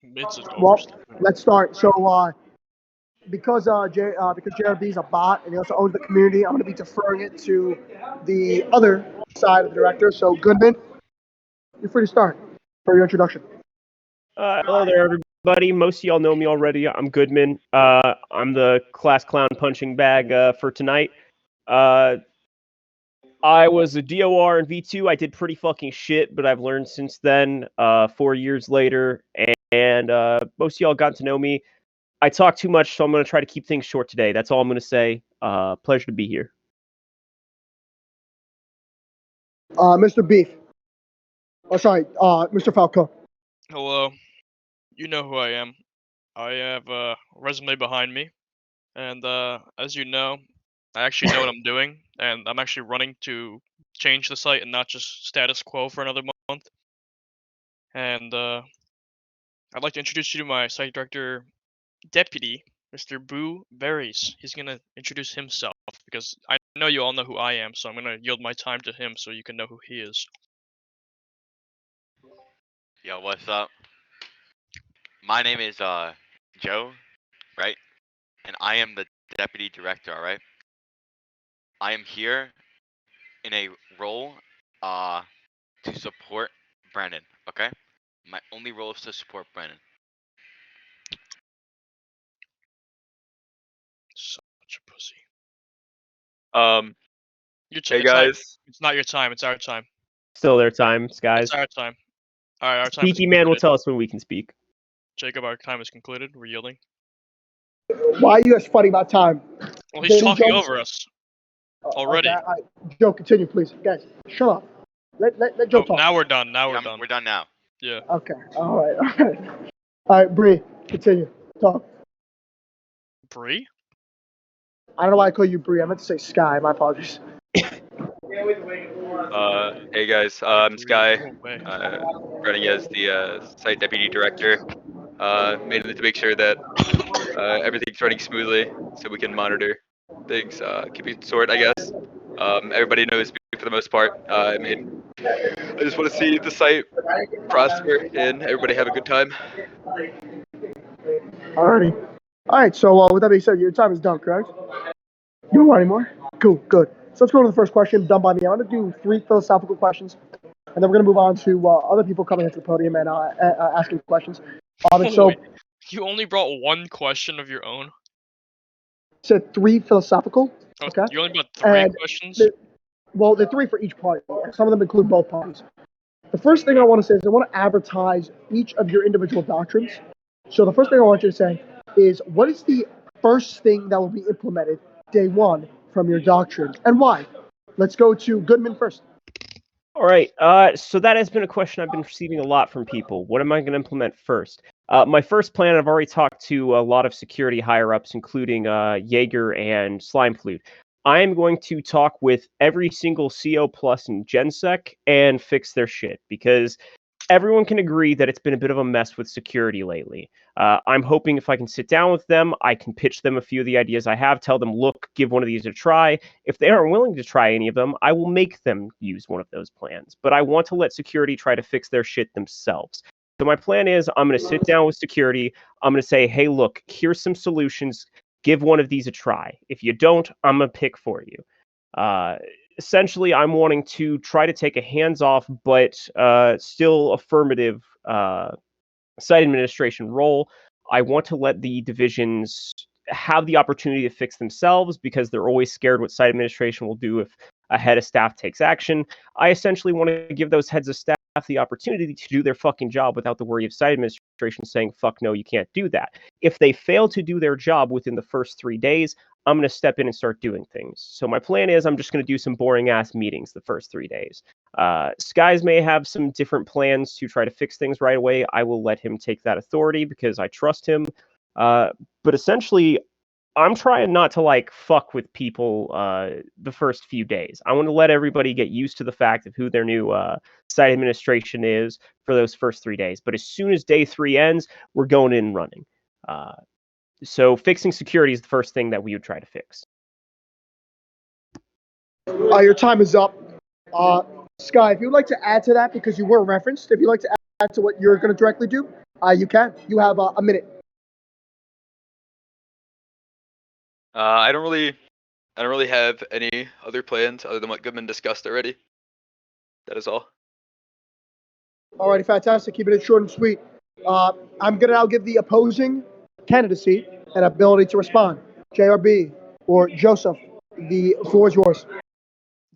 It's an Well, overstatement. let's start. So, because JRB is a bot and he also owns the community, I'm going to be deferring it to the other side of the director. So, Goodman, you're free to start for your introduction. Hello there, everybody. Most of y'all know me already. I'm Goodman. I'm the class clown punching bag for tonight. I was a DOR in V2. I did pretty fucking shit, but I've learned since then, 4 years later, and most of y'all got to know me. I talk too much, so I'm going to try to keep things short today. That's all I'm going to say. Pleasure to be here. Mr. Beef. Oh, sorry, Mr. Falco. Hello. You know who I am. I have a resume behind me, and as you know, I actually know what I'm doing, and I'm actually running to change the site and not just status quo for another month. And I'd like to introduce you to my site director deputy, Mr. Boo Berries. He's gonna introduce himself because I know you all know who I am, so I'm gonna yield my time to him so you can know who he is. Yo, what's up? My name is Joe, right? And I am the deputy director, alright? I am here in a role to support Brandon, okay? My only role is to support Brandon. Such a pussy. Hey It's not, guys. it's not your time. It's our time. Still their time, guys. It's our time. All right, our time is Speaky man will concluded. tell us when we can speak. Jacob, our time is concluded. We're yielding. Why are you guys fighting about time? Well, he's Ladies and talking gentlemen- over us already. Okay, Joe, continue, please. Guys, shut up. Let Joe Oh, talk. now we're done. Now Yeah, we're done. We're done now. Yeah. Okay, all right. All right, Bree, continue. Talk. Bree? I don't know why I call you Bree. I meant to say Sky. My apologies. Hey guys. I'm Sky, No way. running as the site deputy director. Mainly to make sure that everything's running smoothly, so we can monitor things, keep it short, I guess. Everybody knows me for the most part. I just want to see the site prosper and everybody have a good time. Alrighty. All right, so with that being said, your time is done, correct? You don't want any more? Cool, good. So let's go to the first question, done by me. I'm going to do 3 philosophical questions, and then we're going to move on to other people coming into the podium and asking questions. So, Wait, you only brought one question of your own? said 3 philosophical. Oh, Okay. you only brought 3 And questions? Well, they're 3 for each party. Some of them include both parties. The first thing I want to say is I want to advertise each of your individual doctrines. So the first thing I want you to say is, what is the first thing that will be implemented day 1 from your doctrines, and why? Let's go to Goodman first. All right. So that has been a question I've been receiving a lot from people. What am I going to implement first? My first plan, I've already talked to a lot of security higher-ups, including Jaeger and Slimeflute. I am going to talk with every single CO plus in GenSec and fix their shit, because everyone can agree that it's been a bit of a mess with security lately. I'm hoping if I can sit down with them, I can pitch them a few of the ideas I have, tell them, look, give one of these a try. If they aren't willing to try any of them, I will make them use one of those plans. But I want to let security try to fix their shit themselves. So my plan is I'm going to sit down with security. I'm going to say, hey, look, here's some solutions. Give one of these a try. If you don't, I'm going to pick for you. Essentially, I'm wanting to try to take a hands-off but still affirmative site administration role. I want to let the divisions have the opportunity to fix themselves because they're always scared what site administration will do if a head of staff takes action. I essentially want to give those heads of staff the opportunity to do their fucking job without the worry of site administration saying, fuck no, you can't do that. If they fail to do their job within the first 3 days, I'm going to step in and start doing things. So my plan is I'm just going to do some boring ass meetings the first 3 days. Skies may have some different plans to try to fix things right away. I will let him take that authority because I trust him. But essentially, I'm trying not to fuck with people the first few days. I want to let everybody get used to the fact of who their new site administration is for those first 3 days. But as soon as day 3 ends, we're going in and running. So fixing security is the first thing that we would try to fix. Your time is up. Sky, if you'd like to add to that, because you were referenced, if you'd like to add to what you're going to directly do, You can. You have a minute. I don't really have any other plans other than what Goodman discussed already. That is all. Alrighty, fantastic. Keeping it short and sweet. I'm gonna now give the opposing candidacy an ability to respond. JRB or Joseph, the floor is yours.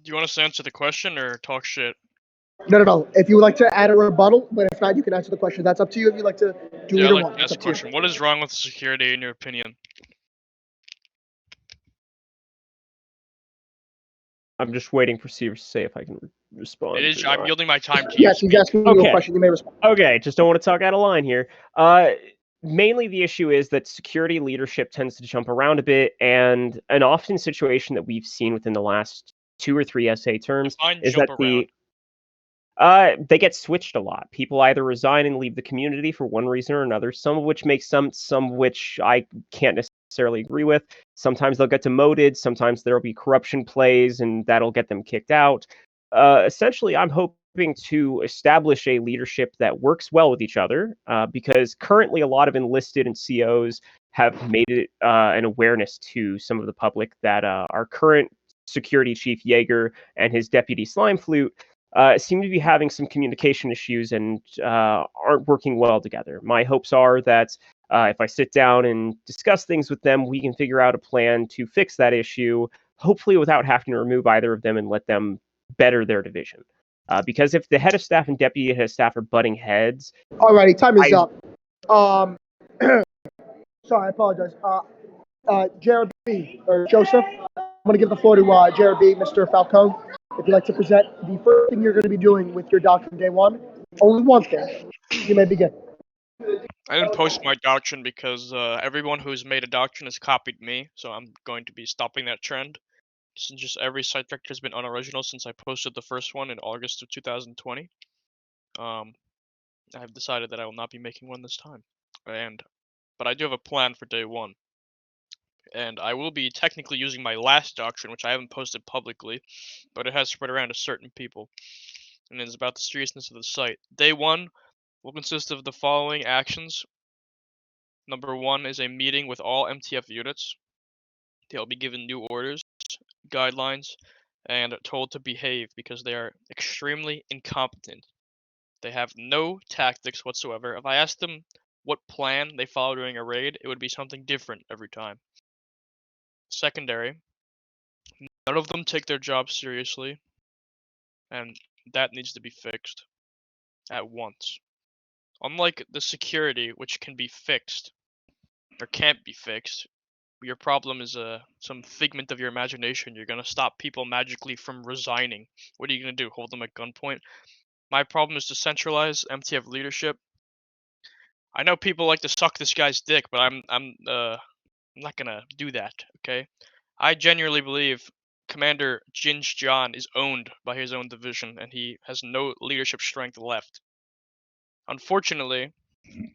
Do you want us to answer the question or talk shit? No. If you would like to add a rebuttal, but if not, you can answer the question. That's up to you. If you'd like to do Yeah, I'd either like one, to it's ask a up to you. question. What is wrong with security in your opinion? I'm just waiting for Sears to say if I can respond. It is. or I'm not. yielding my time to you. Yes, he's asking you a Okay. question. You may respond. Okay, just don't want to talk out of line here. Mainly the issue is that security leadership tends to jump around a bit, and an often situation that we've seen within the last 2 or 3 SA terms Define is jump that they get switched a lot. People either resign and leave the community for one reason or another, some of which makes sense, some of which I can't necessarily agree with. Sometimes they'll get demoted, sometimes there'll be corruption plays, and that'll get them kicked out. Essentially, I'm hoping to establish a leadership that works well with each other, because currently a lot of enlisted and COs have made it an awareness to some of the public that our current security chief Jaeger and his deputy Slime Flute seem to be having some communication issues and aren't working well together. My hopes are that if I sit down and discuss things with them, we can figure out a plan to fix that issue, hopefully without having to remove either of them and let them better their division. Because if the head of staff and deputy head of staff are butting heads... Alrighty, time is up. Sorry, I apologize. JRB, or Joseph, I'm going to give the floor to JRB, Mr. Falcone. If you'd like to present the first thing you're going to be doing with your doctrine day one, only one thing, you may begin. I didn't post my doctrine because everyone who's made a doctrine has copied me, so I'm going to be stopping that trend. Since just every site director has been unoriginal since I posted the first one in August of 2020. I have decided that I will not be making one this time. But I do have a plan for day one. And I will be technically using my last doctrine, which I haven't posted publicly, but it has spread around to certain people. And it's about the seriousness of the site. Day one will consist of the following actions. Number 1 is a meeting with all MTF units. They'll be given new orders, guidelines, and told to behave because they are extremely incompetent. They have no tactics whatsoever. If I asked them what plan they follow during a raid, it would be something different every time. Secondary, none of them take their job seriously, and that needs to be fixed at once. Unlike the security, which can be fixed, or can't be fixed, your problem is some figment of your imagination. You're gonna stop people magically from resigning. What are you gonna do? Hold them at gunpoint? My problem is to centralize MTF leadership. I know people like to suck this guy's dick, but I'm not gonna do that. Okay, I genuinely believe Commander Jinj John is owned by his own division, and he has no leadership strength left. Unfortunately,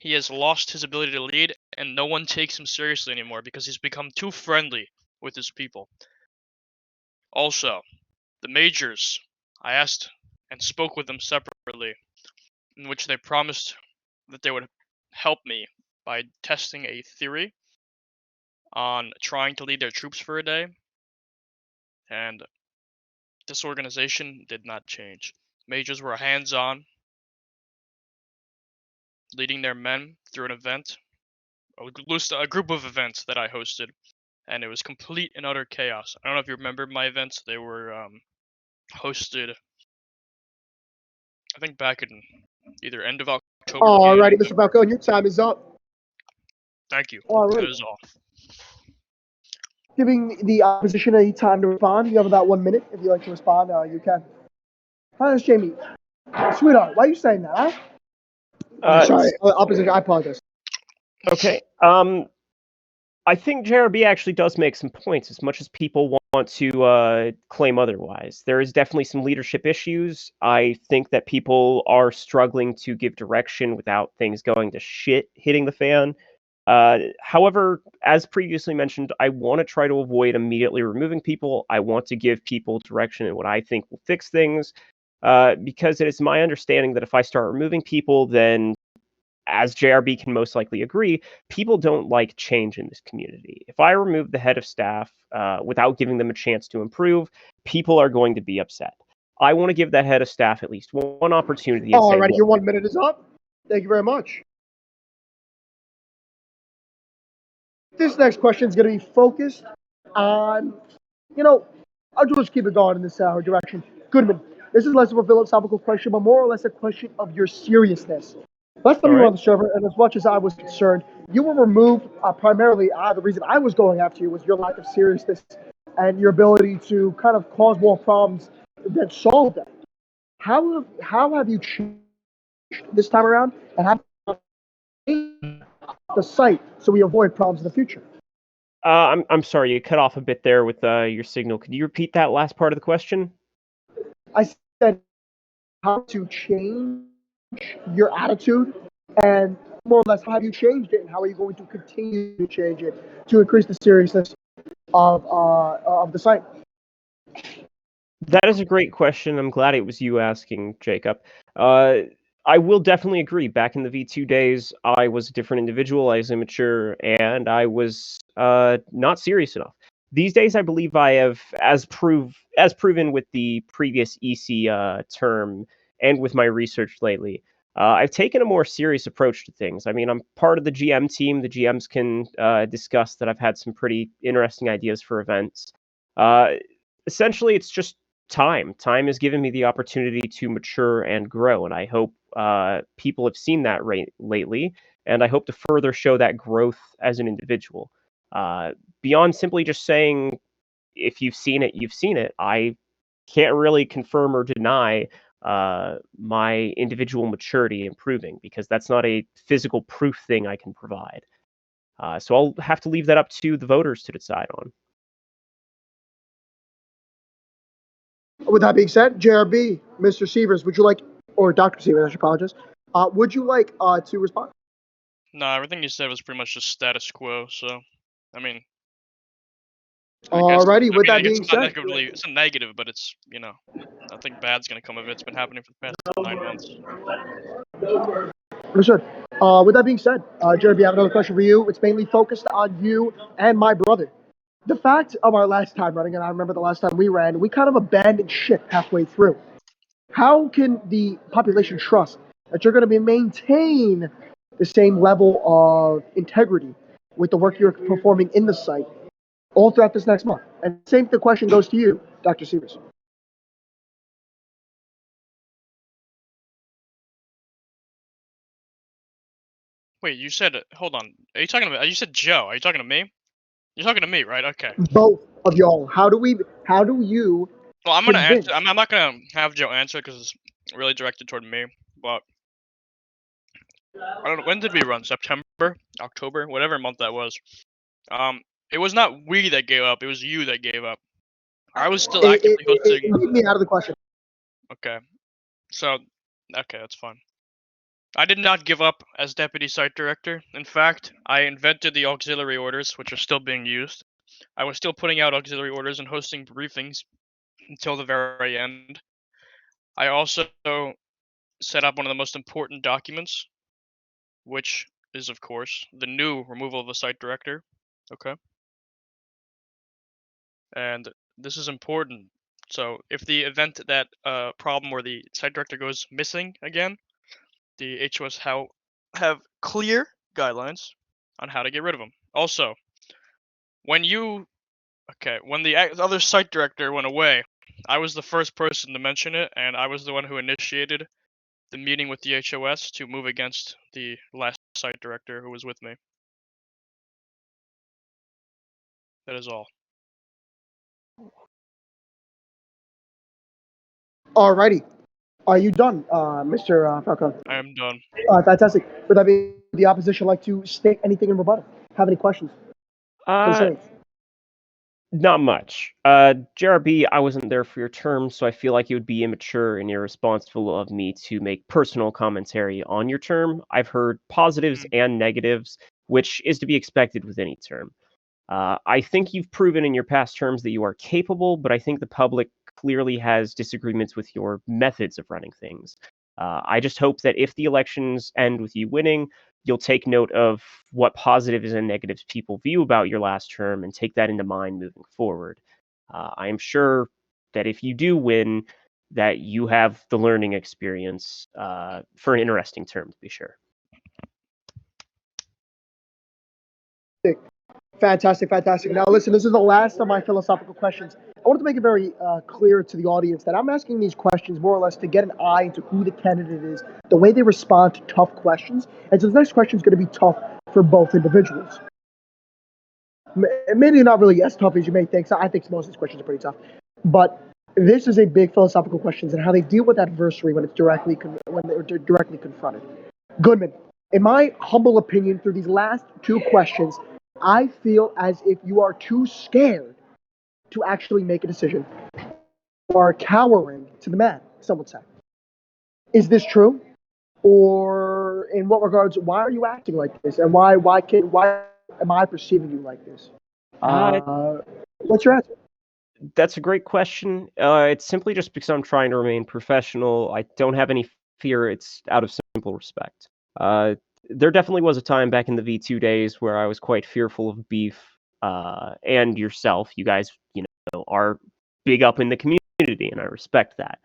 he has lost his ability to lead, and no one takes him seriously anymore because he's become too friendly with his people. Also, the majors, I asked and spoke with them separately, in which they promised that they would help me by testing a theory on trying to lead their troops for a day, and this organization did not change. Majors were hands-on, leading their men through an event, a group of events that I hosted, and it was complete and utter chaos. I don't know if you remember my events. They were hosted, I think, back in either end of October. Alrighty, Mr. Falcone, your time is up. Thank you. Alright. That is all. Giving the opposition a time to respond. You have about 1 minute. If you'd like to respond, you can. Hi, that's Jamie. Sweetheart, why are you saying that, huh? Sorry, opposition, I apologize. Okay. I think JRB actually does make some points, as much as people want to claim otherwise. There is definitely some leadership issues. I think that people are struggling to give direction without things going to shit hitting the fan. However, as previously mentioned, I want to try to avoid immediately removing people. I want to give people direction in what I think will fix things, because it is my understanding that if I start removing people, then as JRB can most likely agree, people don't like change in this community. If I remove the head of staff without giving them a chance to improve, people are going to be upset. I want to give that head of staff at least one opportunity and say, Alrighty, look, your 1 minute is up. Thank you very much. This next question is going to be focused on, I'll just keep it going in this direction. Goodman, this is less of a philosophical question, but more or less a question of your seriousness. Last time you were on the server, and as much as I was concerned, you were removed primarily. The reason I was going after you was your lack of seriousness and your ability to kind of cause more problems than solve them. How have you changed this time around, and have the site so we avoid problems in the future? I'm sorry, you cut off a bit there with your signal. Could you repeat that last part of the question? I said how to change your attitude, and more or less how have you changed it, and how are you going to continue to change it to increase the seriousness of the site? That is a great question. I'm glad it was you asking, Jacob. I will definitely agree. Back in the V2 days, I was a different individual. I was immature, and I was not serious enough. These days, I believe I have, as proven with the previous EC term and with my research lately, I've taken a more serious approach to things. I mean, I'm part of the GM team. The GMs can discuss that I've had some pretty interesting ideas for events. Essentially, it's just time. Time has given me the opportunity to mature and grow, and I hope people have seen that lately, and I hope to further show that growth as an individual. Beyond simply just saying, if you've seen it, you've seen it, I can't really confirm or deny my individual maturity improving, because that's not a physical proof thing I can provide. So I'll have to leave that up to the voters to decide on. With that being said, JRB, Mr. Sievers, would you like, or Dr. Sievers, I should apologize, would you like to respond? No, everything you said was pretty much just status quo. So, I mean, Alrighty, with that I guess being it's not said, it's a negative, but it's nothing bad's gonna come of it. It's been happening for the past 9 months. understood. With that being said, JRB, I have another question for you. It's mainly focused on you and my brother. The fact of our last time running, and I remember the last time we ran, we kind of abandoned ship halfway through. How can the population trust that you're going to maintain the same level of integrity with the work you're performing in the site all throughout this next month? And the question goes to you, Dr. Sievers. Wait, you said, hold on. Are you talking about? You said Joe. Are you talking to me? You're talking to me, right? Okay. Both of y'all. How do you? Well, I'm gonna convince? answer. I'm not gonna have Joe answer because it's really directed toward me. But I don't know. When did we run? September, October, whatever month that was. It was not we that gave up. It was you that gave up. I was still actively hosting. Leave me out of the question. Okay. So, okay, that's fine. I did not give up as deputy site director. In fact, I invented the auxiliary orders, which are still being used. I was still putting out auxiliary orders and hosting briefings until the very end. I also set up one of the most important documents, which is, of course, the new removal of the site director. Okay. And this is important. So if the event that problem where the site director goes missing again, the HOS have clear guidelines on how to get rid of them. Also, when the other site director went away, I was the first person to mention it, and I was the one who initiated the meeting with the HOS to move against the last site director who was with me. That is all. Alrighty. Are you done, Mr. Falcone? I am done. Fantastic. Would that be the opposition like to state anything in rebuttal? Have any questions? Not much. JRB, I wasn't there for your term, so I feel like it would be immature and irresponsible of me to make personal commentary on your term. I've heard positives and negatives, which is to be expected with any term. I think you've proven in your past terms that you are capable, but I think the public clearly has disagreements with your methods of running things. I just hope that if the elections end with you winning, you'll take note of what positives and negatives people view about your last term and take that into mind moving forward. I am sure that if you do win, that you have the learning experience for an interesting term, to be sure. Fantastic, fantastic. Now, listen, this is the last of my philosophical questions. I wanted to make it very clear to the audience that I'm asking these questions more or less to get an eye into who the candidate is, the way they respond to tough questions. And so the next question is going to be tough for both individuals. Maybe not really as tough as you may think. So I think most of these questions are pretty tough. But this is a big philosophical question and how they deal with adversity when they're directly confronted. Goodman, in my humble opinion, through these last two questions, I feel as if you are too scared to actually make a decision. You are cowering to the man, some would say. Is this true? Or in what regards, why are you acting like this? And why am I perceiving you like this? What's your answer? That's a great question. It's simply just because I'm trying to remain professional. I don't have any fear. It's out of simple respect. There definitely was a time back in the V2 days where I was quite fearful of Beef and yourself. You guys, are big up in the community, and I respect that.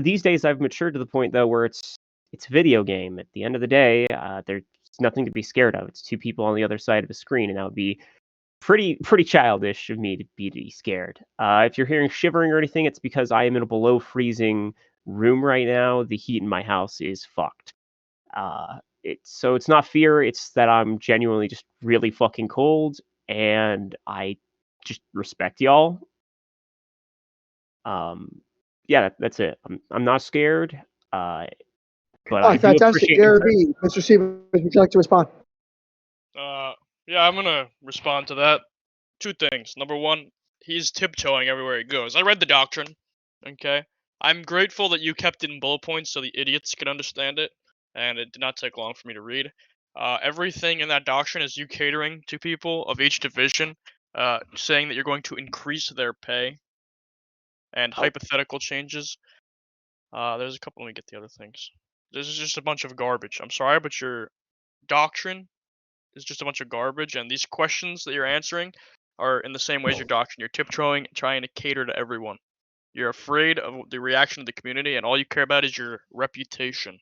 These days, I've matured to the point though where it's a video game. At the end of the day, there's nothing to be scared of. It's two people on the other side of a screen, and that would be pretty childish of me to be scared. If you're hearing shivering or anything, it's because I am in a below freezing room right now. The heat in my house is fucked. It's not fear, it's that I'm genuinely just really fucking cold, and I just respect y'all. Yeah, that's it. I'm not scared, but I do fantastic. appreciate your JRB, Mr. Stevens, would you like to respond? Yeah, I'm gonna respond to that. Two things. Number one, he's tiptoeing everywhere he goes. I read the doctrine. Okay. I'm grateful that you kept it in bullet points so the idiots could understand it, and it did not take long for me to read. Everything in that doctrine is you catering to people of each division, saying that you're going to increase their pay, and hypothetical changes. There's a couple. Let me get the other things. This is just a bunch of garbage. I'm sorry, but your doctrine is just a bunch of garbage, and these questions that you're answering are in the same way as your doctrine. You're tiptoeing, trying to cater to everyone. You're afraid of the reaction of the community, and all you care about is your reputation.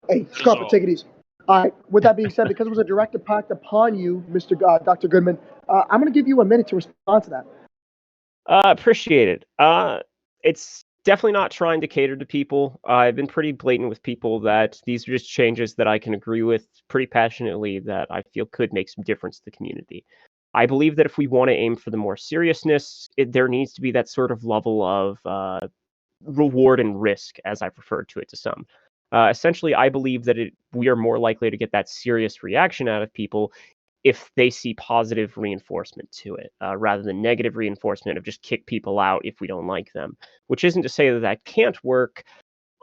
Hey, Scarpa, take it easy. All right. With that being said, because it was a direct impact upon you, Dr. Goodman, I'm going to give you a minute to respond to that. Appreciate it. It's definitely not trying to cater to people. I've been pretty blatant with people that these are just changes that I can agree with pretty passionately that I feel could make some difference to the community. I believe that if we want to aim for the more seriousness, there needs to be that sort of level of reward and risk, as I've referred to it to some. Essentially, I believe that we are more likely to get that serious reaction out of people if they see positive reinforcement to it, rather than negative reinforcement of just kick people out if we don't like them. Which isn't to say that that can't work.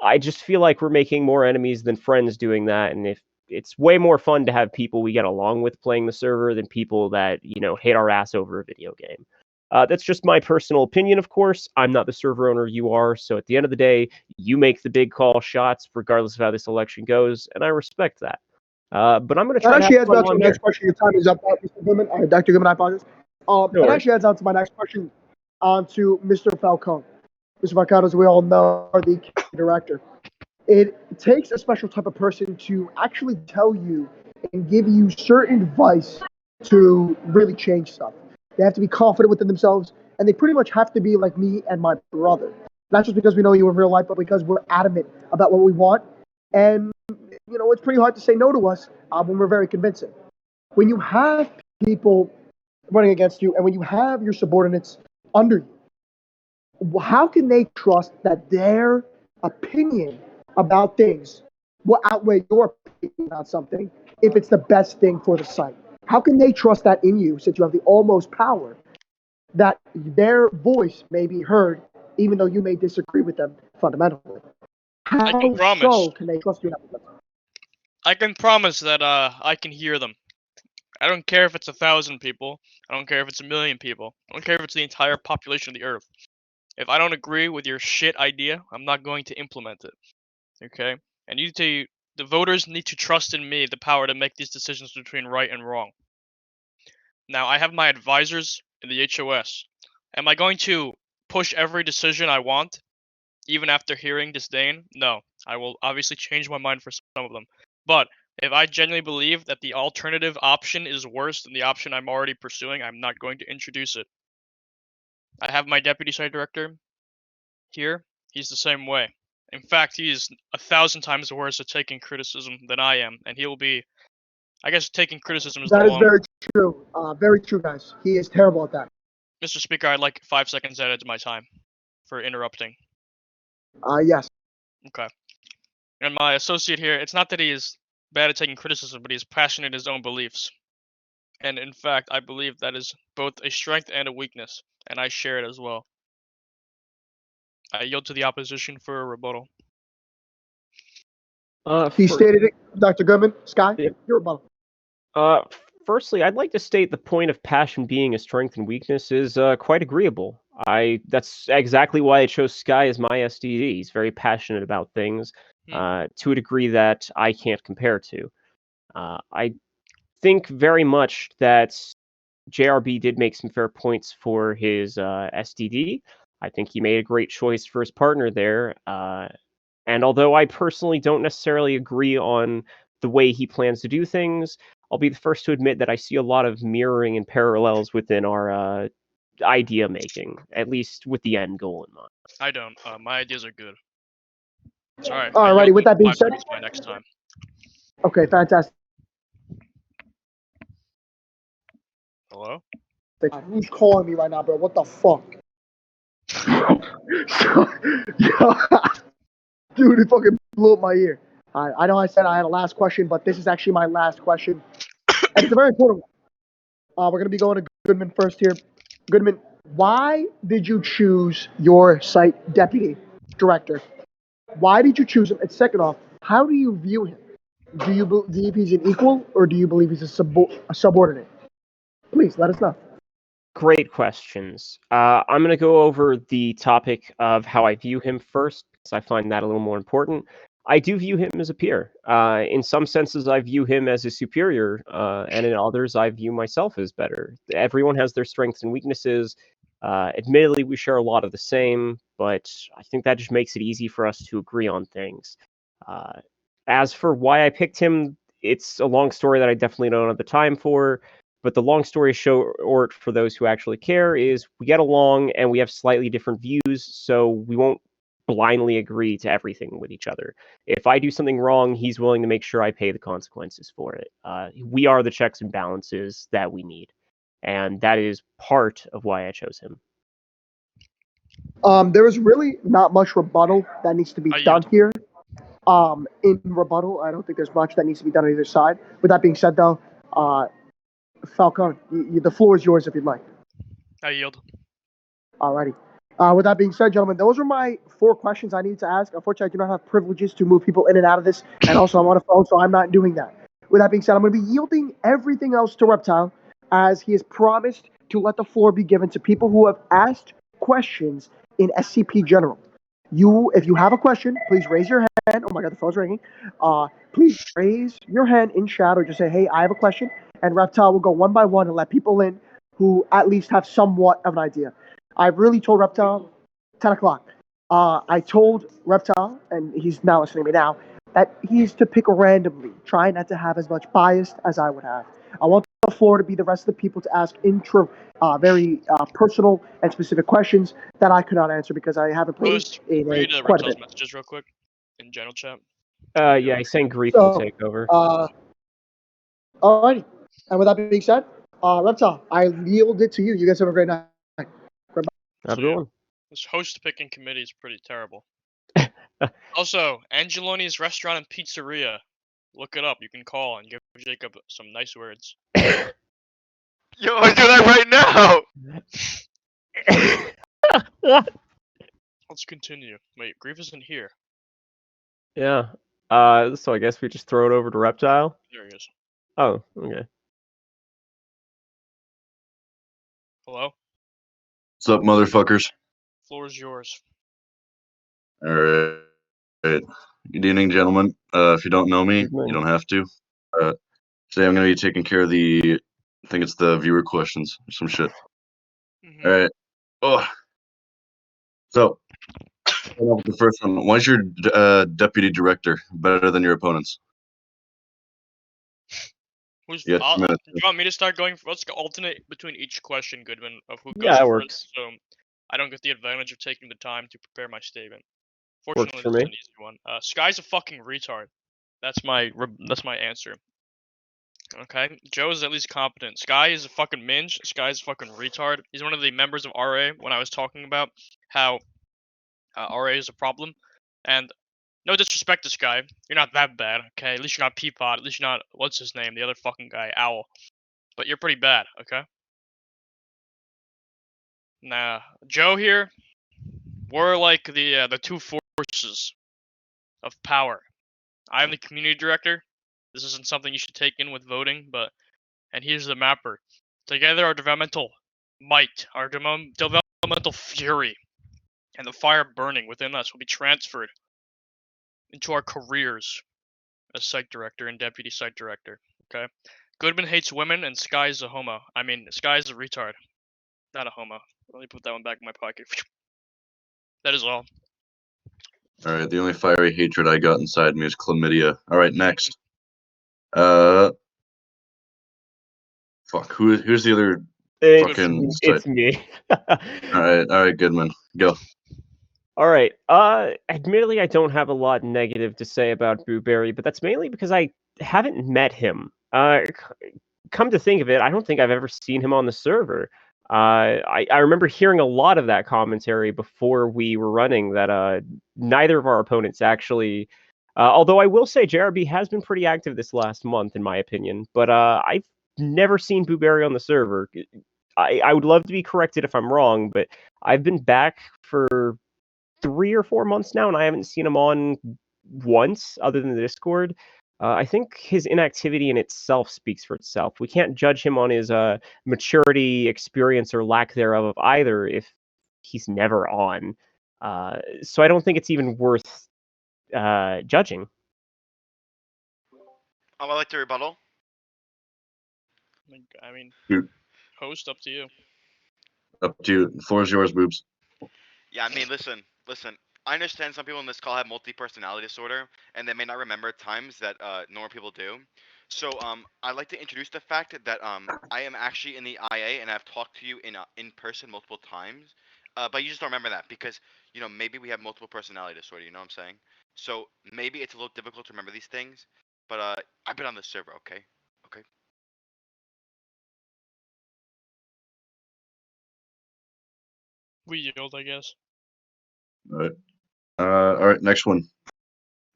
I just feel like we're making more enemies than friends doing that, and if it's way more fun to have people we get along with playing the server than people that, hate our ass over a video game. That's just my personal opinion, of course. I'm not the server owner, you are, so at the end of the day, you make the big call shots, regardless of how this election goes, and I respect that. But I'm going to try That actually to adds have on fun to the next question. Your time is up, Mr. Goodman. Dr. Goodman, I apologize. That actually adds on to my next question, on to Mr. Falcone. Mr. Falcone, as we all know, are the director. It takes a special type of person to actually tell you and give you certain advice to really change stuff. They have to be confident within themselves, and they pretty much have to be like me and my brother. Not just because we know you in real life, but because we're adamant about what we want. And, it's pretty hard to say no to us when we're very convincing. When you have people running against you, and when you have your subordinates under you, how can they trust that their opinion about things will outweigh your opinion about something if it's the best thing for the site? How can they trust that in you, since you have the almost power, that their voice may be heard even though you may disagree with them fundamentally? How so can they trust you in that? I can promise that I can hear them. I don't care if it's 1,000 people. I don't care if it's 1,000,000 people. I don't care if it's the entire population of the Earth. If I don't agree with your shit idea, I'm not going to implement it. Okay? And the voters need to trust in me, the power to make these decisions between right and wrong. Now, I have my advisors in the HOS. Am I going to push every decision I want, even after hearing disdain? No. I will obviously change my mind for some of them. But if I genuinely believe that the alternative option is worse than the option I'm already pursuing, I'm not going to introduce it. I have my deputy site director here. He's the same way. In fact, he is 1,000 times worse at taking criticism than I am, and he will be. I guess taking criticism is the That is wrong. very true. Very true, guys. He is terrible at that. Mr. Speaker, I'd like 5 seconds added to my time for interrupting. Yes. Okay. And my associate here, it's not that he is bad at taking criticism, but he's passionate in his own beliefs. And in fact, I believe that is both a strength and a weakness, and I share it as well. I yield to the opposition for a rebuttal. He stated it, Dr. Goodman. Sky, Yep. your rebuttal. Firstly, I'd like to state the point of passion being a strength and weakness is quite agreeable. That's exactly why I chose Sky as my SDD. He's very passionate about things to a degree that I can't compare to. I think very much that JRB did make some fair points for his SDD. I think he made a great choice for his partner there. And although I personally don't necessarily agree on the way he plans to do things, I'll be the first to admit that I see a lot of mirroring and parallels within our idea making, at least with the end goal in mind. I don't. My ideas are good. It's alright. Alrighty, with that being said, my next time. okay, fantastic. Hello? Who's calling me right now, bro? What the fuck? Dude, it fucking blew up my ear. I know I said I had a last question, but this is actually my last question. And it's a very important one. We're going to be going to Goodman first here. Goodman, why did you choose your site deputy director? Why did you choose him? And second off, how do you view him? Do you believe he's an equal, or do you believe he's a subordinate? Please, let us know. Great questions. I'm going to go over the topic of how I view him first, because I find that a little more important. I do view him as a peer. In some senses, I view him as a superior, and in others, I view myself as better. Everyone has their strengths and weaknesses. Admittedly, we share a lot of the same, but I think that just makes it easy for us to agree on things. As for why I picked him, it's a long story that I definitely don't have the time for. But the long story short, for those who actually care, is we get along and we have slightly different views, so we won't blindly agree to everything with each other. If I do something wrong, he's willing to make sure I pay the consequences for it. We are the checks and balances that we need, and that is part of why I chose him. There is really not much rebuttal that needs to be done here. In rebuttal, I don't think there's much that needs to be done on either side. With that being said, though, Falcone, the floor is yours if you'd like. I yield. Alrighty. With that being said, gentlemen, those are my 4 questions I need to ask. Unfortunately, I do not have privileges to move people in and out of this, and also I'm on a phone, so I'm not doing that. With that being said, I'm going to be yielding everything else to Reptile, as he has promised to let the floor be given to people who have asked questions in SCP General. If you have a question, please raise your hand. Oh my God, the phone's ringing. Please raise your hand in chat or just say, hey, I have a question. And Reptile will go one by one and let people in who at least have somewhat of an idea. I've really told Reptile 10 o'clock. I told Reptile, and he's now listening to me now, that he's to pick randomly. Try not to have as much bias as I would have. I want the floor to be the rest of the people to ask very personal and specific questions that I could not answer because I haven't played in read quite a Reptile's bit. messages real quick in general chat. Yeah, he's saying grief will take over. Alrighty. And with that being said, Reptile, I yield it to you. You guys have a great night. Have a good one. This host picking committee is pretty terrible. Also, Angeloni's Restaurant and Pizzeria. Look it up. You can call and give Jacob some nice words. Yo, I do that right now! Let's continue. Wait, Grief isn't here. Yeah. So I guess we just throw it over to Reptile? There he is. Oh, okay. Hello? What's up, motherfuckers? floor is yours. All right. Good evening, gentlemen. If you don't know me, Good morning. you don't have to. Today I'm going to be taking care of I think it's the viewer questions or some shit. Mhm. All right. Oh. So, the first one. Why is your deputy director better than your opponents? Who's? You got 2 minutes. Do you want me to start going? Let's alternate between each question, Goodman, of who goes Yeah, it first, works. so I don't get the advantage of taking the time to prepare my statement. Works Fortunately, for this is me. an easy one. Sky's a fucking retard. That's my answer. Okay, Joe is at least competent. Sky is a fucking minge. Sky's a fucking retard. He's one of the members of RA when I was talking about how RA is a problem. And no disrespect to Sky, you're not that bad, okay? At least you're not Peapod. At least you're not, what's his name, the other fucking guy, Owl. But you're pretty bad, okay? Nah, Joe here, we're like the two forces of power. I'm the community director. This isn't something you should take in with voting, and here's the mapper. Together, our developmental might, our developmental fury, and the fire burning within us will be transferred into our careers as site director and deputy site director. Okay? Goodman hates women, and Sky is a homo. I mean, Sky is a retard. Not a homo. Let me put that one back in my pocket. That is all. All right. The only fiery hatred I got inside me is chlamydia. All right. Next. Fuck. Who's the other? Fucking It's me. All right, Goodman. Go. All right. Admittedly, I don't have a lot negative to say about Booberry, but that's mainly because I haven't met him. Come to think of it, I don't think I've ever seen him on the server. I remember hearing a lot of that commentary before we were running that neither of our opponents actually. Although I will say JRB has been pretty active this last month, in my opinion, but I've never seen Booberry on the server. I would love to be corrected if I'm wrong, but I've been back for 3 or 4 months now, and I haven't seen him on once other than the Discord. I think his inactivity in itself speaks for itself. We can't judge him on his maturity, experience, or lack thereof either if he's never on. So I don't think it's even worth judging. I'd like to rebuttal. I mean, Shoot. host, up to you. Up to you. The floor is yours, boobs. Yeah, I mean, listen. I understand some people in this call have multi-personality disorder, and they may not remember times that normal people do. So, I'd like to introduce the fact that I am actually in the IA, and I've talked to you in person multiple times. But you just don't remember that because maybe we have multiple personality disorder. You know what I'm saying? So maybe it's a little difficult to remember these things. But I've been on the server. Okay. We yield, I guess. All right. All right. Next one.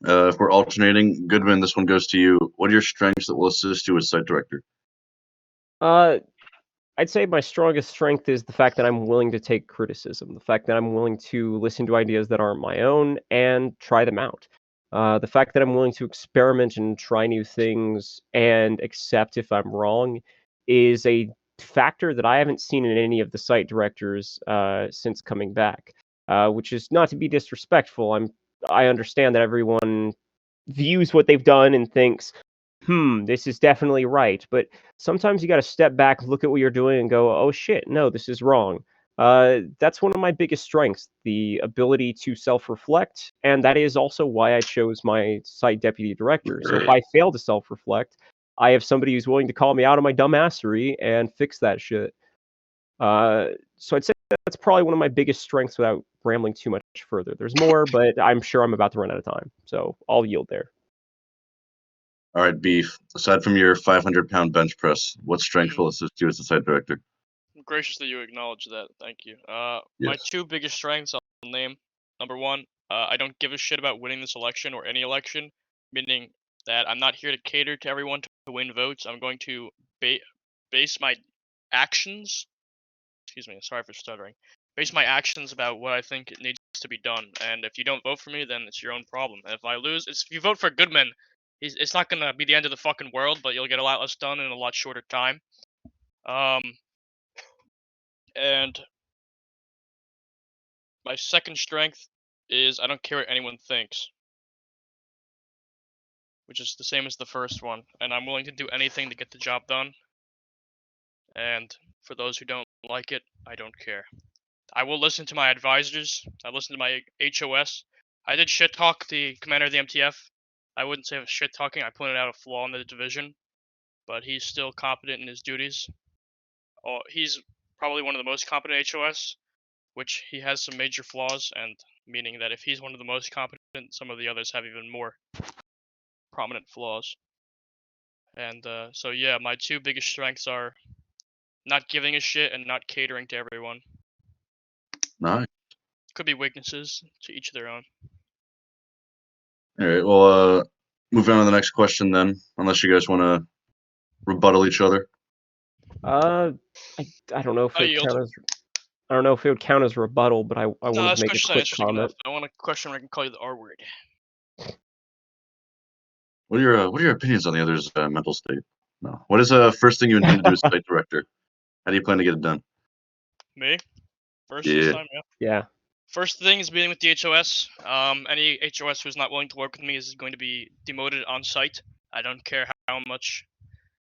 If we're alternating, Goodman, this one goes to you. What are your strengths that will assist you as site director? I'd say my strongest strength is the fact that I'm willing to take criticism, the fact that I'm willing to listen to ideas that aren't my own and try them out. The fact that I'm willing to experiment and try new things and accept if I'm wrong is a factor that I haven't seen in any of the site directors since coming back. Which is not to be disrespectful. I understand that everyone views what they've done and thinks, this is definitely right. But sometimes you got to step back, look at what you're doing, and go, oh shit, no, this is wrong. That's one of my biggest strengths, the ability to self-reflect, and that is also why I chose my site deputy director. So if I fail to self-reflect, I have somebody who's willing to call me out on my dumbassery and fix that shit. So I'd say that's probably one of my biggest strengths without rambling too much further. There's more, but I'm sure I'm about to run out of time, so I'll yield there. All right, Beef. Aside from your 500-pound bench press, what strength will assist you as a site director? Graciously, you acknowledge that. Thank you. My Yes. two biggest strengths I'll name. Number one, I don't give a shit about winning this election or any election, meaning that I'm not here to cater to everyone to win votes. I'm going to base my actions. Excuse me, sorry for stuttering. Base my actions about what I think needs to be done. And if you don't vote for me, then it's your own problem. And if I lose, if you vote for Goodman, it's not gonna be the end of the fucking world, but you'll get a lot less done in a lot shorter time. And My second strength is I don't care what anyone thinks, which is the same as the first one, and I'm willing to do anything to get the job done. And for those who don't like it, I don't care. I will listen to my advisors. I listen to my HOS. I did shit talk the commander of the MTF. I wouldn't say it was shit talking. I pointed out a flaw in the division, but he's still competent in his duties. Oh, he's probably one of the most competent HOS, which he has some major flaws, and meaning that if he's one of the most competent, some of the others have even more prominent flaws. And so yeah, my two biggest strengths are not giving a shit and not catering to everyone. Nice. Could be weaknesses, to each their own. All right. Well, moving on to the next question then, unless you guys want to rebuttal each other. I don't know if I it yield. count as I don't know if it would count as a rebuttal, but I wanted to this make a question's not quick interesting comment. enough. I want a question where I can call you the R word. What are your opinions on the other's mental state? No. What is the first thing you intend to do as site director? How do you plan to get it done? Me? First Yeah. this time, yeah. Yeah. First thing is meeting with the HOS. Any HOS who's not willing to work with me is going to be demoted on site. I don't care how much.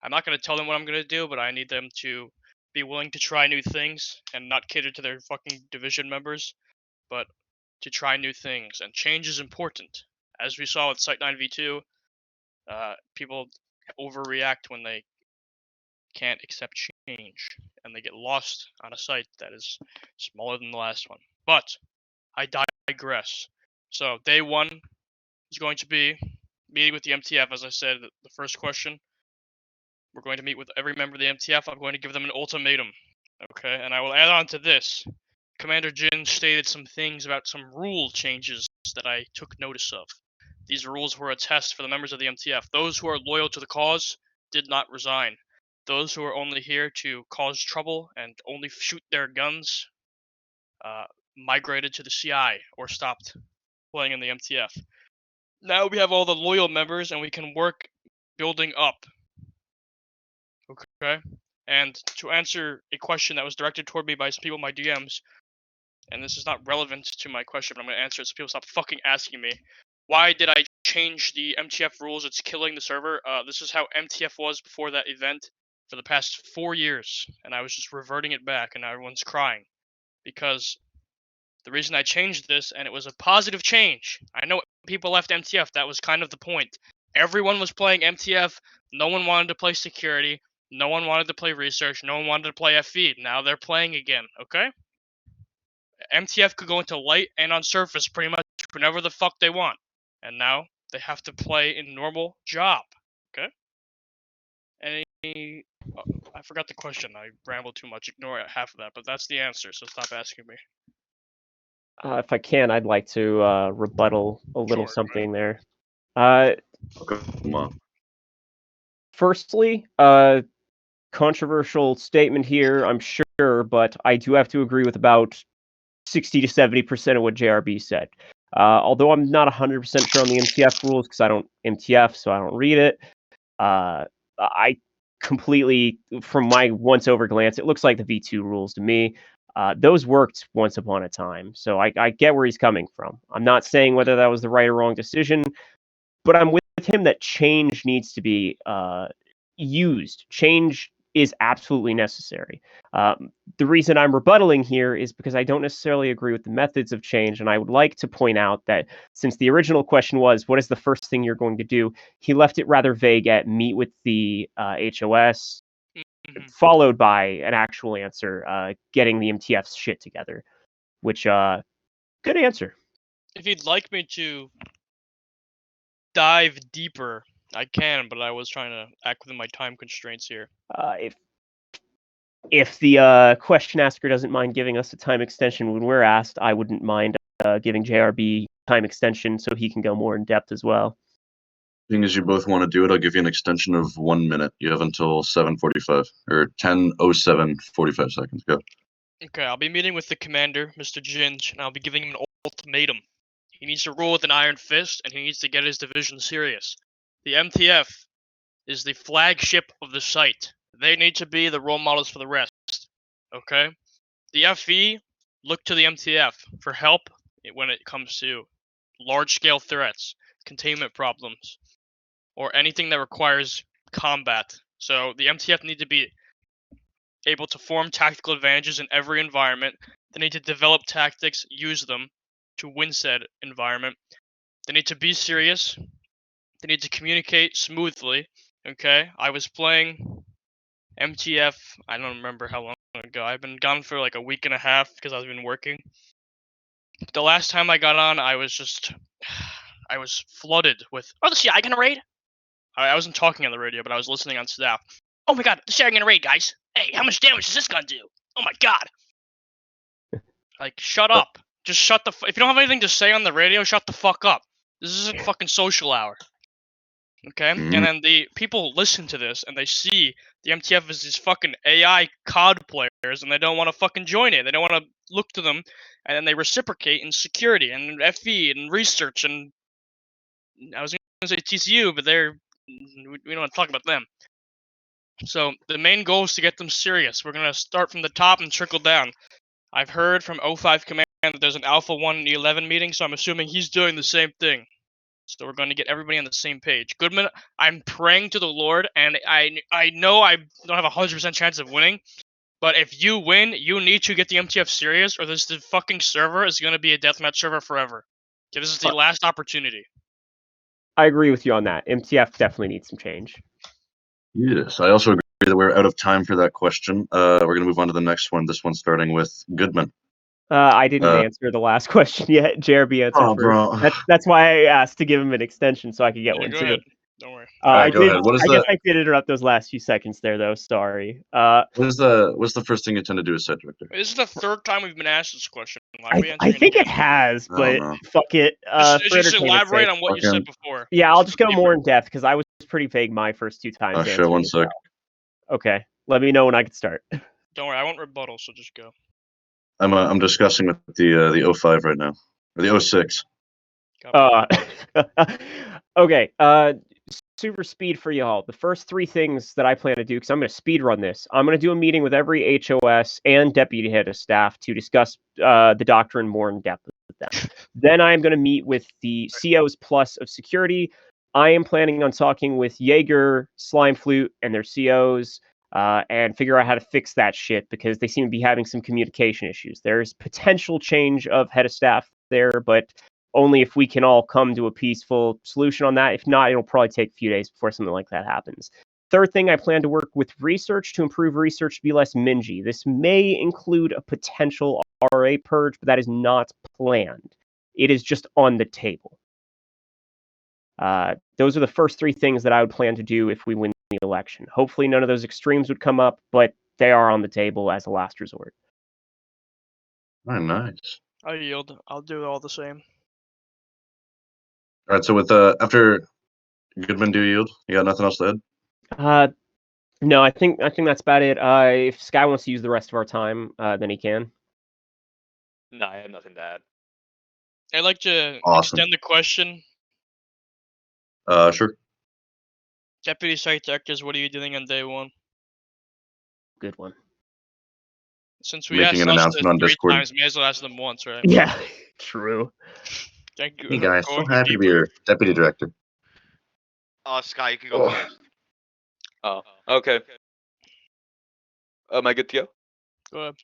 I'm not going to tell them what I'm going to do, but I need them to be willing to try new things and not cater to their fucking division members, but to try new things. And change is important. As we saw with Site 9v2, people overreact when they can't accept change, and they get lost on a site that is smaller than the last one. But I digress. So day one is going to be meeting with the MTF. As I said, the first question, we're going to meet with every member of the MTF. I'm going to give them an ultimatum. Okay, and I will add on to this. Commander Jin stated some things about some rule changes that I took notice of. These rules were a test for the members of the MTF. Those who are loyal to the cause did not resign. Those who are only here to cause trouble and only shoot their guns migrated to the CI or stopped playing in the MTF. Now we have all the loyal members and we can work building up. Okay? And to answer a question that was directed toward me by some people in my DMs, and this is not relevant to my question, but I'm going to answer it so people stop fucking asking me. Why did I change the MTF rules? It's killing the server. This is how MTF was before that event for the past 4 years, and I was just reverting it back, and everyone's crying. Because the reason I changed this, and it was a positive change. I know people left MTF, that was kind of the point. Everyone was playing MTF, no one wanted to play security, no one wanted to play research, no one wanted to play FE. Now they're playing again, okay? MTF could go into light and on surface pretty much whenever the fuck they want. And now they have to play in normal job, okay? I forgot the question. I rambled too much. Ignore half of that, but that's the answer, so stop asking me. If I can, I'd like to rebuttal a little Sure, something there. Come on. Firstly, controversial statement here, I'm sure, but I do have to agree with about 60 to 70% of what JRB said. Although I'm not 100% sure on the MTF rules because I don't MTF, so I don't read it. I completely, from my once-over glance, it looks like the V2 rules to me. Those worked once upon a time, so I get where he's coming from. I'm not saying whether that was the right or wrong decision, but I'm with him that change needs to be used. Change is absolutely necessary. The reason I'm rebuttaling here is because I don't necessarily agree with the methods of change, and I would like to point out that since the original question was, what is the first thing you're going to do? He left it rather vague at meet with the HOS, followed by an actual answer, getting the MTF's shit together, which, good answer. If you'd like me to dive deeper, I can, but I was trying to act within my time constraints here. If the question asker doesn't mind giving us a time extension when we're asked, I wouldn't mind giving JRB time extension so he can go more in depth as well. Seeing as you both want to do it, I'll give you an extension of 1 minute. You have until 7:45 or 10:07, 45 seconds. Go. Okay, I'll be meeting with the commander, Mr. Jinj, and I'll be giving him an ultimatum. He needs to rule with an iron fist, and he needs to get his division serious. The MTF is the flagship of the site. They need to be the role models for the rest. Okay? The FE look to the MTF for help when it comes to large-scale threats, containment problems, or anything that requires combat. So the MTF need to be able to form tactical advantages in every environment. They need to develop tactics, use them to win said environment. They need to be serious. They need to communicate smoothly. Okay, I was playing MTF. I don't remember how long ago. I've been gone for like a week and a half because I've been working. The last time I got on, I was flooded with, oh, the CI gonna raid? I wasn't talking on the radio, but I was listening on staff. Oh my god, the CI gonna raid, guys. Hey, how much damage is this gonna do? Oh my god. Like, shut up. Just shut the if you don't have anything to say on the radio, shut the fuck up. This isn't fucking social hour. Okay? Mhm. And then the people listen to this and they see the MTF is these fucking AI COD players and they don't want to fucking join it. They don't want to look to them, and then they reciprocate in security and FE and research, and I was gonna say TCU, but we don't want to talk about them. So the main goal is to get them serious. We're gonna start from the top and trickle down. I've heard from 05 Command that there's an Alpha 1 and 11 meeting, so I'm assuming he's doing the same thing. So we're going to get everybody on the same page. Goodman, I'm praying to the Lord, and I know I don't have a 100% chance of winning, but if you win, you need to get the MTF serious, or this the fucking server is going to be a deathmatch server forever. Okay, this is the last opportunity. I agree with you on that. MTF definitely needs some change. Yes, I also agree that we're out of time for that question. We're going to move on to the next one. This one starting with Goodman. I didn't answer the last question yet. JRB answered Oh, first. bro. That's why I asked to give him an extension so I could get one Go too. ahead. Don't worry. Alright, go ahead. What is I guess the I did interrupt those last few seconds there, though. Sorry. what's the first thing you intend to do as site director? This is the third time we've been asked this question. Why are we I answering think it again? has, I don't but know. fuck it. Just For entertainment's elaborate sake. on what you Okay. said before. Yeah, I'll just go Keep more it- in depth because I was pretty vague my first two times. Oh, shit, answering one it, sec. so. Okay, let me know when I can start. Don't worry, I won't rebuttal, so just go. I'm discussing with the 05 right now. Or the 06. Okay. Super speed for y'all. The first three things that I plan to do, because I'm going to speed run this. I'm going to do a meeting with every HOS and deputy head of staff to discuss the doctrine more in depth with them. Then I am going to meet with the COs plus of security. I am planning on talking with Jaeger, Slime Flute, and their COs. And figure out how to fix that shit because they seem to be having some communication issues. There's potential change of head of staff there, but only if we can all come to a peaceful solution on that. If not, it'll probably take a few days before something like that happens. Third thing, I plan to work with research to improve research to be less mingy. This may include a potential RA purge, but that is not planned. It is just on the table. Those are the first three things that I would plan to do if we win the election. Hopefully none of those extremes would come up, but they are on the table as a last resort. Oh, nice. I yield. I'll do all the same. Alright, so with after Goodman, do you yield? You got nothing else to add? No, I think that's about it. If Sky wants to use the rest of our time, then he can. No, I have nothing to add. I'd like to Awesome. extend the question. Sure. Deputy Site Directors, what are you doing on day one? Good one. Since we Making asked an us announcement on three Discord. times, may as well ask them once, right? Yeah, true. Thank you. Hey guys, Go so ahead, happy to be debrief. your deputy director. Sky, you can go Oh. first. Oh, okay. Am I good to go? Go ahead.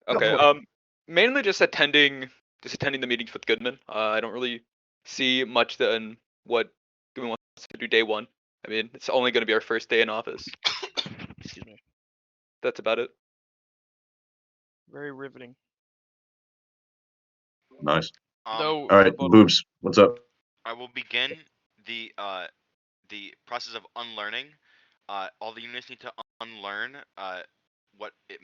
Okay. Go for Mainly just attending the meetings with Goodman. I don't really see much than what Goodman wants to do day one. I mean, it's only going to be our first day in office. Excuse me. That's about it. Very riveting. Nice. No. Alright, rebuttal. Boobs, what's up? I will begin the process of unlearning. All the units need to unlearn what it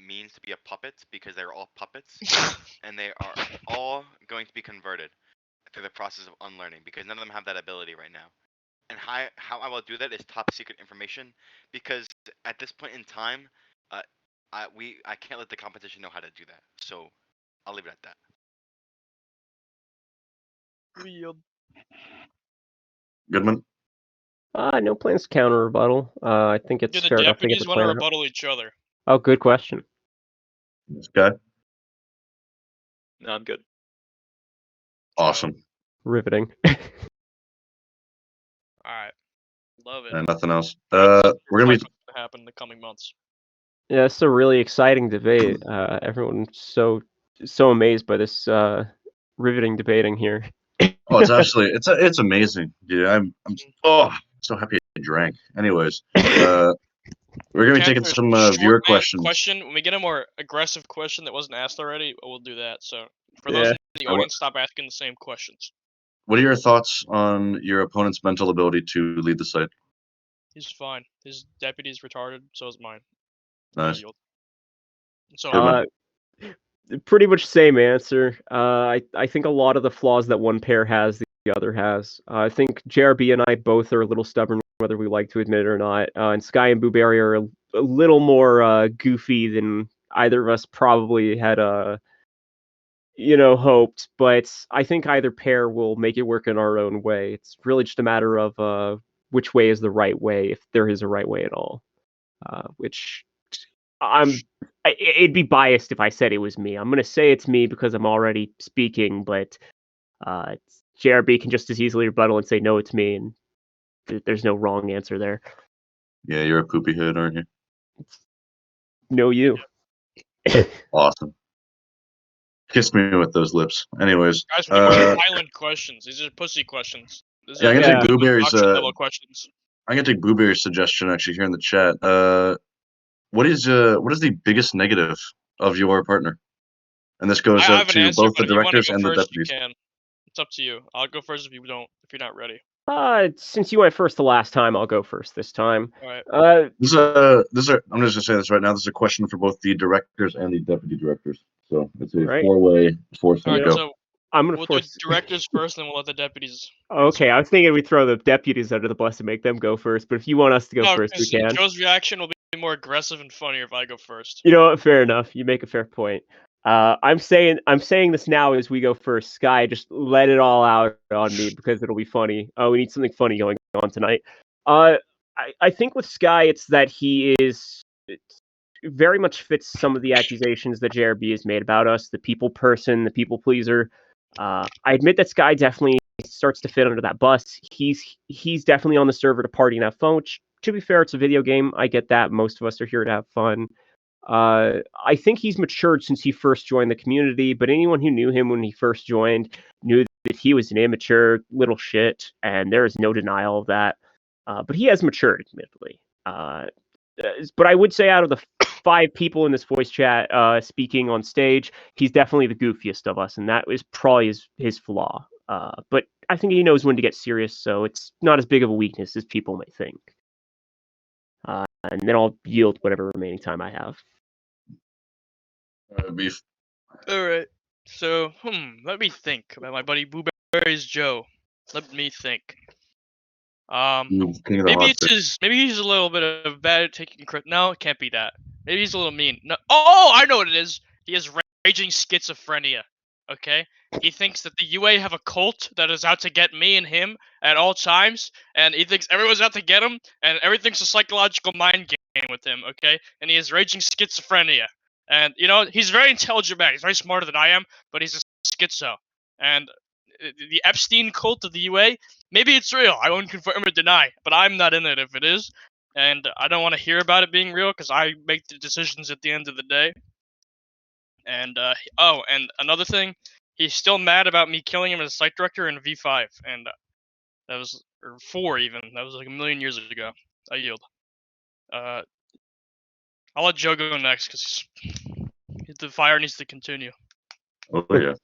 means to be a puppet, because they're all puppets, and they are all going to be converted through the process of unlearning, because none of them have that ability right now. And how I will do that is top secret information, because at this point in time, I can't let the competition know how to do that. So I'll leave it at that. We yield. Goodman? No plans to counter rebuttal. I think it's Do the fair enough to get deputies the want to plan. rebuttal each other? Oh, good question. This guy? No, I'm good. Awesome. Riveting. All right, love it. And nothing else. What's We're gonna be. going to happen in the coming months? Yeah, it's a really exciting debate. Everyone's so amazed by this riveting debating here. Oh, it's absolutely. It's amazing, dude. I'm so happy I drank. Anyways, we're gonna be taking Cancer, some short viewer ass questions. Question. When we get a more aggressive question that wasn't asked already, we'll do that. So for Yeah. those in the And what- audience, stop asking the same questions. What are your thoughts on your opponent's mental ability to lead the site? He's fine. His deputy's retarded, so is mine. Nice. So Good one. Pretty much same answer. I think a lot of the flaws that one pair has, the other has. I think JRB and I both are a little stubborn, whether we like to admit it or not. And Sky and Booberry are a little more goofy than either of us probably had hoped. But I think either pair will make it work in our own way. It's really just a matter of which way is the right way, if there is a right way at all. Which it'd be biased if I said it was me. I'm gonna say it's me because I'm already speaking, but JRB can just as easily rebuttal and say no, it's me, and there's no wrong answer there. Yeah, you're a poopy head, aren't you? No, you. Awesome. Kiss me with those lips. Anyways, guys, we need more violent questions. These are pussy questions. These yeah, I'm are gonna Yeah. take Booberry's. auction level questions. I'm gonna take Booberry's suggestion actually here in the chat. What is the biggest negative of your partner? And this goes I out have an to answer, both the but if you want to directors go and the first, you deputies. can. It's up to you. I'll go first if you don't. If you're not ready. Since you went first the last time, I'll go first this time. All right. I'm just gonna say this right now. This is a question for both the directors and the deputy directors. So it's a Right. four-way force All right. go. So I'm gonna we'll force. do directors first, then we'll let the deputies. Okay, I was thinking we'd throw the deputies under the bus and make them go first, but if you want us to go No, first, we 'cause can. Joe's reaction will be more aggressive and funnier if I go first. You know what? Fair enough. You make a fair point. I'm saying this now as we go first. Sky, just let it all out on me because it'll be funny. We need something funny going on tonight. I think with Sky, it's that he is very much fits some of the accusations that JRB has made about us. The people person, the people pleaser. I admit that Sky definitely starts to fit under that bus. He's definitely on the server to party and have fun. Which, to be fair, it's a video game. I get that. Most of us are here to have fun. I think he's matured since he first joined the community, but anyone who knew him when he first joined knew that he was an immature little shit, and there is no denial of that. But he has matured, admittedly. But I would say out of the 5 people in this voice chat speaking on stage, he's definitely the goofiest of us, and that is probably his flaw. But I think he knows when to get serious, so it's not as big of a weakness as people may think. And then I'll yield whatever remaining time I have. Beef. All right. So, let me think about my buddy Booberry's Joe. Let me think. King of the Maybe hot it's chick. maybe he's a little bit of bad at taking credit. No, it can't be that. Maybe he's a little mean. No. Oh, I know what it is. He has raging schizophrenia. Okay. He thinks that the UA have a cult that is out to get me and him at all times, and he thinks everyone's out to get him, and everything's a psychological mind game with him. Okay. And he has raging schizophrenia. And he's a very intelligent man. He's very smarter than I am, but he's a schizo. And the Epstein cult of the UA, maybe it's real. I won't confirm or deny, but I'm not in it if it is. And I don't want to hear about it being real because I make the decisions at the end of the day. And and another thing, he's still mad about me killing him as a site director in V5, and that was or 4 even. That was like a million years ago. I yield. I'll let Joe go next because the fire needs to continue. Oh yeah.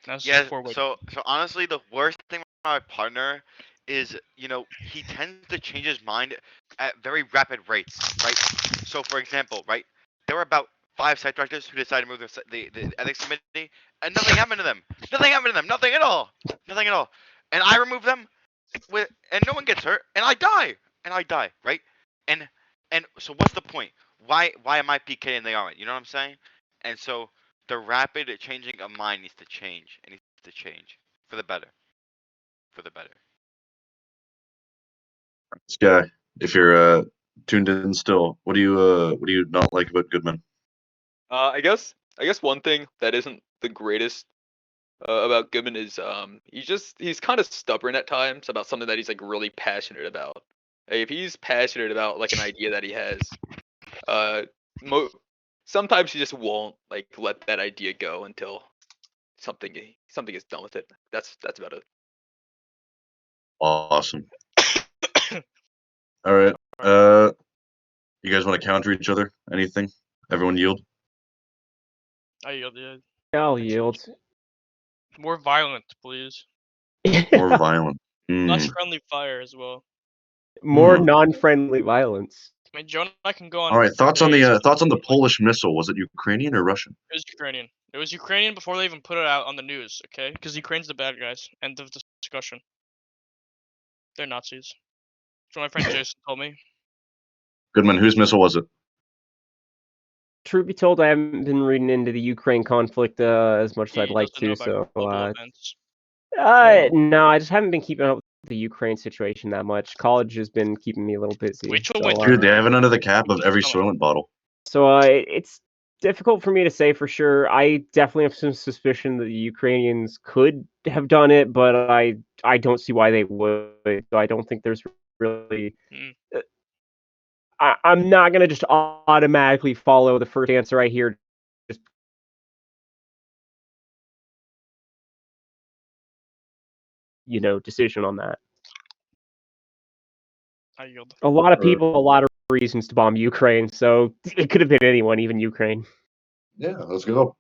That's Yeah, forward. so honestly, the worst thing with my partner is, he tends to change his mind at very rapid rates, right? So, for example, right, there were about 5 site directors who decided to move the ethics committee, and nothing happened to them. Nothing happened to them. Nothing at all. Nothing at all. And I remove them, and no one gets hurt, and I die. Right? And so what's the point? Why am I PK and they aren't? You know what I'm saying? And so the rapid changing of mind needs to change. It needs to change for the better. For the better. Sky, if you're tuned in still, what do you not like about Goodman? I guess one thing that isn't the greatest about Goodman is he's kind of stubborn at times about something that he's like really passionate about. If he's passionate about like an idea that he has, uh, sometimes he just won't like let that idea go until something is done with it. That's about it. Awesome. All right. You guys want to counter each other? Anything? Everyone yield. I yield. Yeah. I'll yield. More violent, please. More violent. Less Hmm. friendly fire as well. More Hmm. non-friendly violence. I mean, Joe and I can go on. All right. for Thoughts on days the and thoughts on the like, Polish missile? Was it Ukrainian or Russian? It was Ukrainian. It was Ukrainian before they even put it out on the news. Okay, because Ukraine's the bad guys. End of discussion. They're Nazis. That's what my friend Jason told me. Goodman, whose missile was it? Truth be told, I haven't been reading into the Ukraine conflict as much as I'd He like doesn't know to. about So, global events. no, I just haven't been keeping up with the Ukraine situation that much. College has been keeping me a little busy. Wait till so, winter. Dude, they have it under the cap of every Come on. Soylent bottle. So it's difficult for me to say for sure. I definitely have some suspicion that the Ukrainians could have done it, but I don't see why they would. So I don't think there's really. I'm not gonna just automatically follow the first answer I hear. Just decision on that. I yield. A lot of people, a lot of reasons to bomb Ukraine, so it could have been anyone, even Ukraine. Yeah, let's go.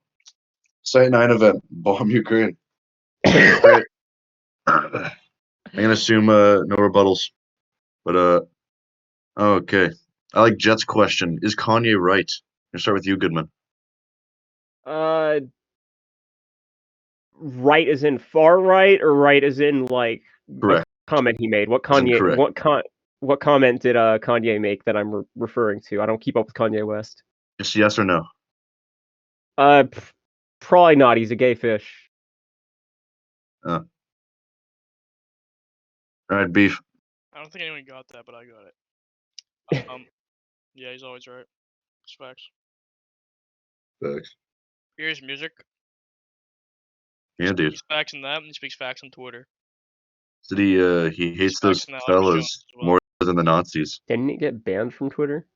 Site 9 event. Bomb Ukraine. All right. I'm gonna assume no rebuttals. But okay. I like Jet's question. Is Kanye right? I'm gonna start with you, Goodman. Right as in far right, or right as in like Correct. a comment he made? What As in Kanye? correct. What comment did Kanye make that I'm referring to? I don't keep up with Kanye West. Just yes or no. Probably not. He's a gay fish. All right, beef. I don't think anyone got that, but I got it. Yeah, he's always right. It's facts. Facts. Here's music. Yeah, dude. He speaks facts in that, and he speaks facts on Twitter. Did he hates facts those in that, like fellas Jones as well. more than the Nazis? Didn't he get banned from Twitter?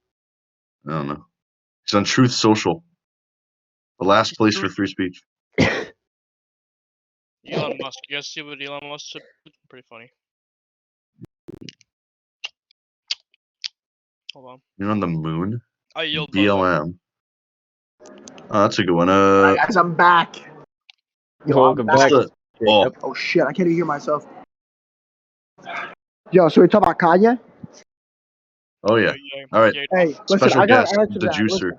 I don't know. He's on Truth Social. The last place for free speech. Elon Musk. You guys see what Elon Musk said? Pretty funny. Hold on. You're on the moon? I yield. BLM. Oh, that's a good one. Alright, guys, I'm back. Yo, Welcome I'm back. What's the- oh, Oh shit, I can't even hear myself. Yo, so we talk about Kanye? oh yeah. All right. Hey, listen, Special I got guest, to answer the that. juicer. Listen.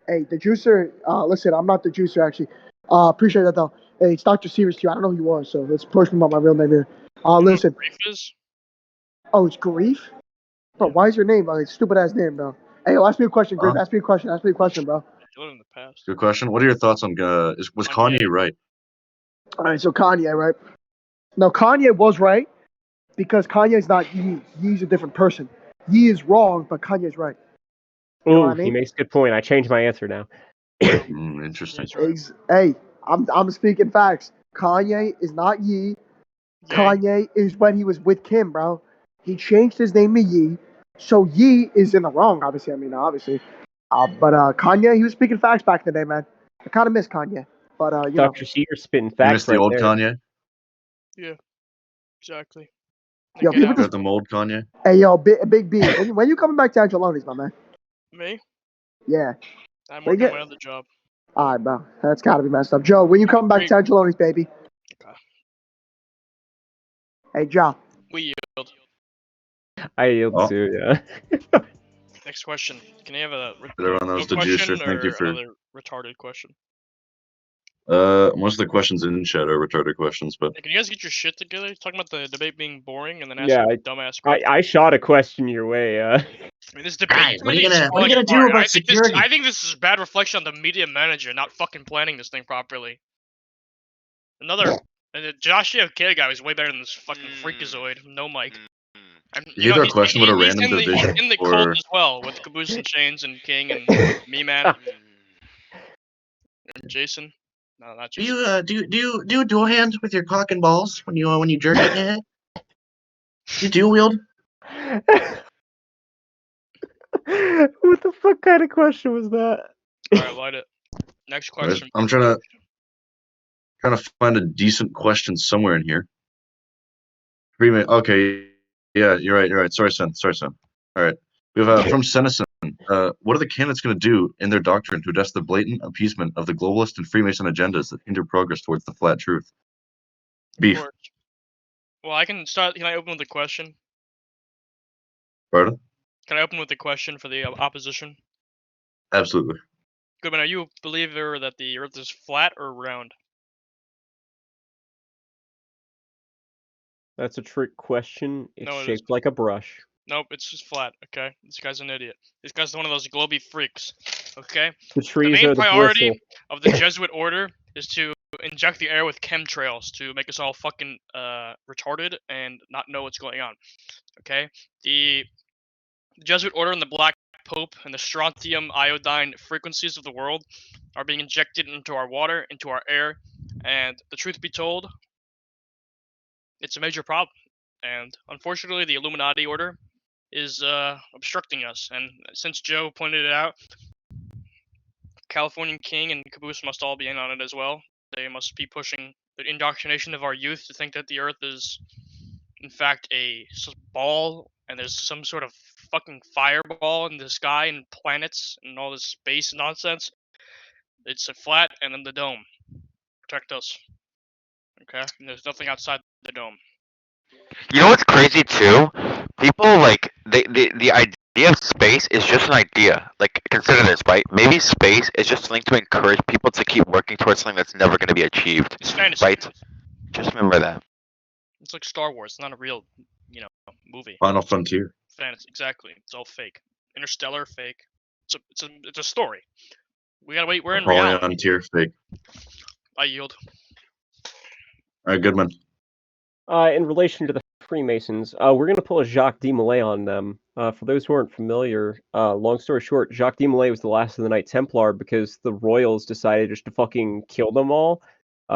Hey, the juicer. Listen, I'm not the juicer actually. Appreciate that though. Hey, it's Dr. Sears to you. I don't know who you are, so let's push me about my real name here. Listen. Grief is? Oh, it's Grief? Bro, why is your name like stupid ass name, bro? Hey, yo, ask me a question, Griff. Ask me a question. Ask me a question, bro. You live in the past. Good question. What are your thoughts on was Kanye right? All right, so Kanye, right? Now, Kanye was right because Kanye's not Ye. Ye's a different person. Ye is wrong, but Kanye's right. You know what I mean? He makes a good point. I changed my answer now. Interesting. He's right. Hey, I'm speaking facts. Kanye is not Ye. Yay. Kanye is when he was with Kim, bro. He changed his name to Ye. So Ye is in the wrong, obviously. But Kanye, he was speaking facts back in the day, man. I kind of miss Kanye. But, you know. Dr. Sears spitting You facts missed the right old there. Kanye? Yeah. Exactly. Yo, Get people out. Got the mold Kanye? Hey, yo, Big B, when you coming back to Angeloni's, my man? Me? Yeah. I'm Wait, working yeah. my other job. All right, bro. That's got to be messed up. Joe, when you coming back to Angeloni's, baby? Okay. Hey, Joe. We yield. I yield Oh. too, yeah. Next question. Can you have a Everyone knows the question juicer. Thank you or for. another retarded question? Most of the questions in chat are retarded questions, but Hey, can you guys get your shit together? You're talking about the debate being boring and then Yeah, asking dumbass questions. I shot a question your way. I mean, this debate Guys, what are you really is gonna falling do apart, and about I think security? I think this is a bad reflection on the media manager not fucking planning this thing properly. And the Josh JFK guy was way better than this fucking freakazoid. No mic. And, You either a he's- question with a he's random in the, division He's in the cult or- as well with Caboose and Chains and King and Me Man and Jason. No, not Do just. you do dual hand with your cock and balls when you jerk it? You dual wield? What the fuck kind of question was that? Alright, light it. Next question. I'm trying to find a decent question somewhere in here. Okay, yeah, you're right. Sorry, son. All right, we have from Senison. What are the candidates going to do in their doctrine to address the blatant appeasement of the globalist and Freemason agendas that hinder progress towards the flat truth? Beef. Course. Well, I can start. Can I open with a question? Pardon? Can I open with a question for the opposition? Absolutely. Goodman, are you a believer that the Earth is flat or round? That's a trick question. It's No, it shaped isn't. like a brush. Nope, it's just flat. Okay, this guy's an idiot. This guy's one of those globy freaks. Okay, The the trees main are the priority bristle. of the Jesuit order is to inject the air with chemtrails to make us all fucking retarded and not know what's going on. Okay, the Jesuit order and the Black Pope and the strontium iodine frequencies of the world are being injected into our water, into our air, and the truth be told, it's a major problem. And unfortunately, the Illuminati order is obstructing us. And since Joe pointed it out, Californian King and Caboose must all be in on it as well. They must be pushing the indoctrination of our youth to think that the Earth is, in fact, a ball, and there's some sort of fucking fireball in the sky and planets and all this space nonsense. It's a flat and then the dome. Protect us. Okay? And there's nothing outside the dome. You know what's crazy too? People like the idea of space is just an idea. Like consider this, right? Maybe space is just something to encourage people to keep working towards something that's never going to be achieved. It's fantasy. Right? Just remember that. It's like Star Wars. It's not a real, movie. Final Frontier. Fantasy, exactly. It's all fake. Interstellar, fake. It's a story. We gotta wait. We're in reality. Napoleon tier fake. I yield. All right, Goodman. In relation to the Freemasons, we're going to pull a Jacques de Molay on them. For those who aren't familiar, long story short, Jacques de Molay was the last of the Knight Templar because the royals decided just to fucking kill them all.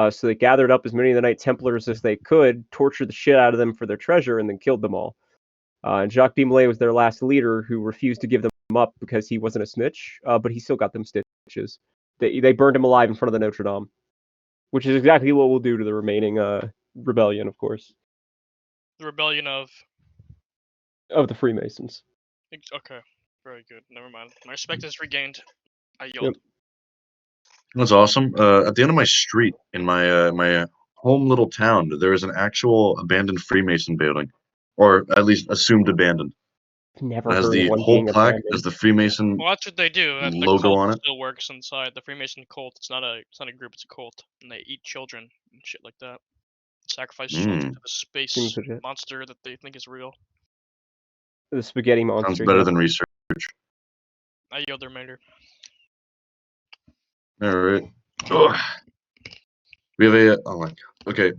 So they gathered up as many of the Knight Templars as they could, tortured the shit out of them for their treasure, and then killed them all. And Jacques de Molay was their last leader who refused to give them up because he wasn't a snitch, but he still got them stitches. They burned him alive in front of the Notre Dame, which is exactly what we'll do to the remaining rebellion, of course. The rebellion of the Freemasons. Okay, very good. Never mind. My respect is regained. I yield. That's awesome. At the end of my street in my my home little town, there is an actual abandoned Freemason building, or at least assumed abandoned. Never It has heard the of one whole being plaque abandoned. as the Freemason Well, that's what they do. The logo cult on it. still works inside the Freemason cult. It's not a group. It's a cult, and they eat children and shit like that. Sacrifice children to the space Seems legit. monster that they think is real. The spaghetti monster. Sounds better than research. I yield the remainder. All right. Ugh. We have a. Oh my god. Okay.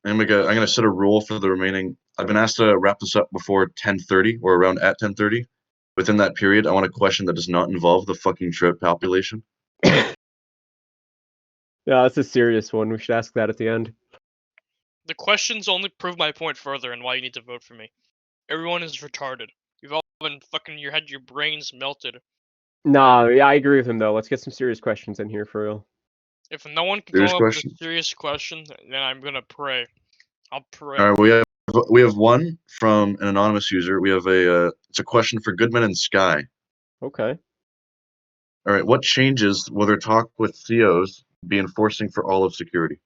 I'm gonna set a rule for the remaining. I've been asked to wrap this up before 10:30 or around at 10:30. Within that period, I want a question that does not involve the fucking trout population. Yeah, that's a serious one. We should ask that at the end. The questions only prove my point further and why you need to vote for me. Everyone is retarded. You've all been fucking had your brains melted. Nah, yeah, I agree with him though. Let's get some serious questions in here for real. If no one can Serious come up with question? a serious question, then I'm gonna pray. I'll pray. All right, we have one from an anonymous user. We have it's a question for Goodman and Sky. Okay. All right, what changes will their talk with COs be enforcing for all of security?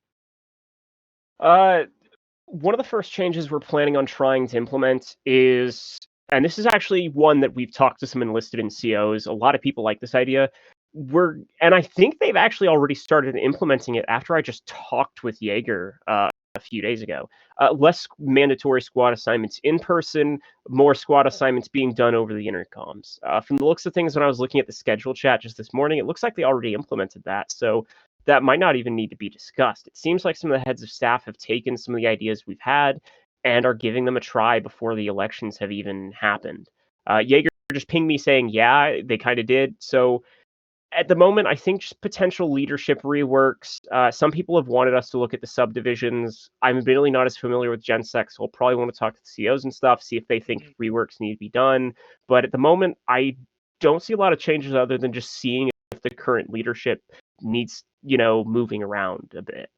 One of the first changes we're planning on trying to implement is, and this is actually one that we've talked to some enlisted in COs. A lot of people like this idea. And I think they've actually already started implementing it after I just talked with Jaeger a few days ago. Less mandatory squad assignments in person, more squad assignments being done over the intercoms. From the looks of things, when I was looking at the schedule chat just this morning, it looks like they already implemented that. So that might not even need to be discussed. It seems like some of the heads of staff have taken some of the ideas we've had and are giving them a try before the elections have even happened. Jaeger just pinged me saying, yeah, they kind of did. So at the moment, I think just potential leadership reworks. Some people have wanted us to look at the subdivisions. I'm admittedly not as familiar with GenSec, so I'll probably want to talk to the CEOs and stuff, see if they think reworks need to be done. But at the moment, I don't see a lot of changes other than just seeing if the current leadership needs, moving around a bit.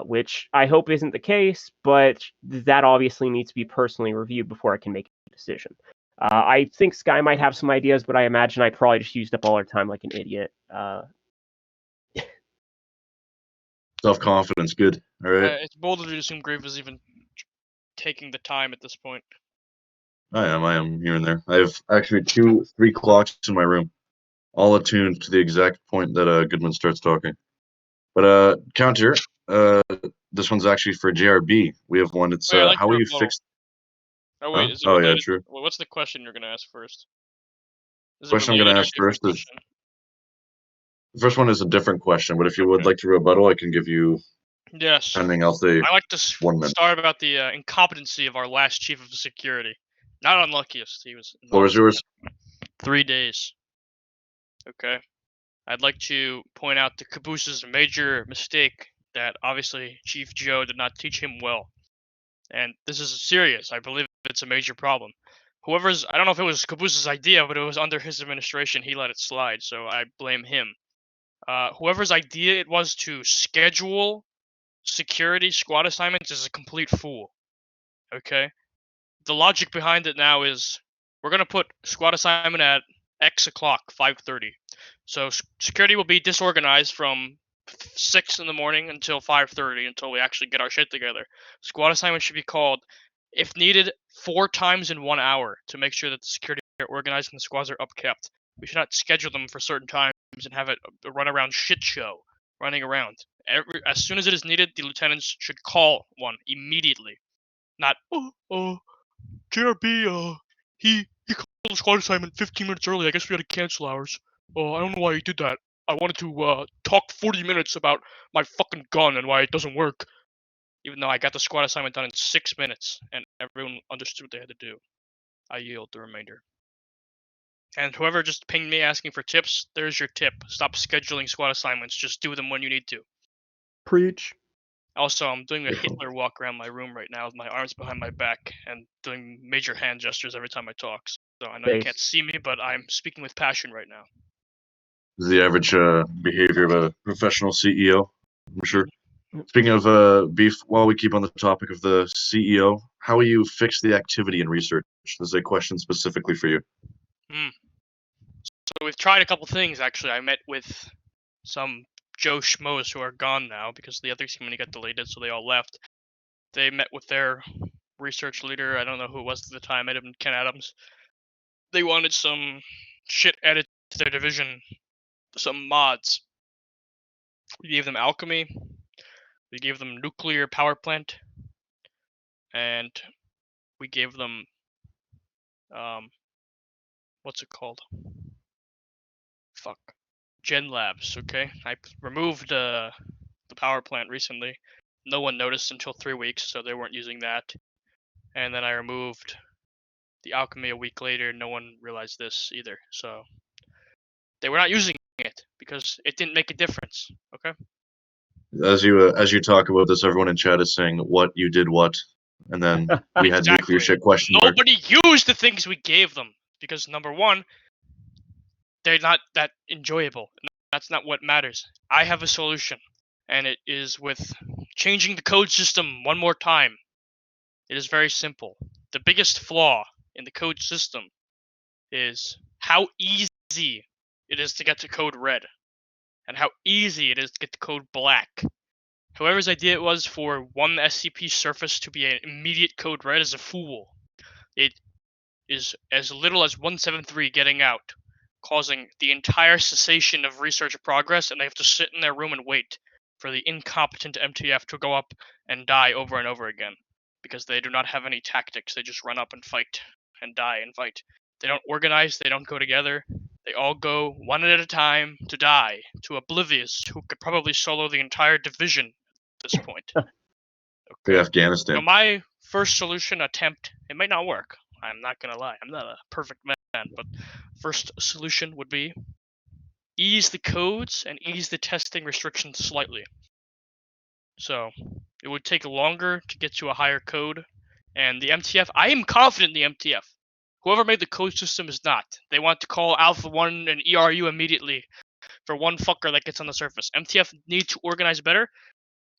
Which I hope isn't the case, but that obviously needs to be personally reviewed before I can make a decision. I think Sky might have some ideas, but I imagine I probably just used up all our time like an idiot. Self-confidence, good. All right. It's bolder to assume Grave is even taking the time at this point. I am here and there. I have actually 3 clocks in my room, all attuned to the exact point that Goodman starts talking. But counter, this one's actually for JRB. We have one. It's Wait, I like how your will you rebuttal. fix? Oh wait, Huh? is it Oh yeah, related? true. Well, what's the question you're gonna ask first? Is it Question I'm gonna related or ask different first is question? the first one is a different question, but if you would Okay. like to rebuttal, I can give you Yes. anything. I'll say I like to 1 minute. start about the incompetency of our last chief of security. Not unluckiest. He was Floor is yours. 3 days. Okay. I'd like to point out the Caboose's major mistake that obviously Chief Joe did not teach him well. And this is serious. I believe it's a major problem. I don't know if it was Caboose's idea, but it was under his administration. He let it slide, so I blame him. Whoever's idea it was to schedule security squad assignments is a complete fool. Okay? The logic behind it now is we're going to put squad assignment at X o'clock, 5:30. So security will be disorganized from 6 in the morning until 5:30 until we actually get our shit together. Squad assignment should be called, if needed, 4 times in 1 hour to make sure that the security are organized and the squads are upkept. We should not schedule them for certain times and have it a run around shit show running around. As soon as it is needed, the lieutenants should call one immediately. Not, JRB, he called the squad assignment 15 minutes early. I guess we had to cancel ours. I don't know why he did that. I wanted to talk 40 minutes about my fucking gun and why it doesn't work. Even though I got the squad assignment done in 6 minutes and everyone understood what they had to do. I yield the remainder. And whoever just pinged me asking for tips, there's your tip. Stop scheduling squad assignments. Just do them when you need to. Preach. Also, I'm doing a Hitler walk around my room right now with my arms behind my back and doing major hand gestures every time I talk. So I know you can't see me, but I'm speaking with passion right now. This is the average behavior of a professional CEO, I'm sure. Speaking of beef, while we keep on the topic of the CEO, how will you fix the activity in research? This is a question specifically for you. So we've tried a couple things, actually. I met with some Joe Schmoes who are gone now because the ethics committee got deleted, so they all left. They met with their research leader. I don't know who it was at the time. It might have been Ken Adams. They wanted some shit added to their division, some mods. We gave them alchemy. We gave them nuclear power plant. And we gave them, what's it called? Fuck. Gen Labs, okay? I removed the power plant recently. No one noticed until 3 weeks, so they weren't using that. And then I removed the alchemy a week later. No one realized this either, so they were not using it because it didn't make a difference. Okay. As you talk about this, everyone in chat is saying what you did what, and then we had nuclear shit question mark. Nobody used the things we gave them because number one, they're not that enjoyable. That's not what matters. I have a solution, and it is with changing the code system one more time. It is very simple. The biggest flaw in the code system is how easy it is to get to code red, and how easy it is to get to code black. Whoever's idea it was for one SCP surface to be an immediate code red is a fool. It is as little as 173 getting out, causing the entire cessation of research progress, and they have to sit in their room and wait for the incompetent MTF to go up and die over and over again, because they do not have any tactics. They just run up and fight, and die and fight. They don't organize, they don't go together. They all go one at a time to die to Oblivious, who could probably solo the entire division at this point. Okay. Afghanistan. So my first solution attempt, it might not work. I'm not gonna lie. I'm not a perfect man, but first solution would be ease the codes and ease the testing restrictions slightly. So it would take longer to get to a higher code. And the MTF, I am confident in the MTF. Whoever made the code system is not. They want to call Alpha 1 and ERU immediately for one fucker that gets on the surface. MTF need to organize better.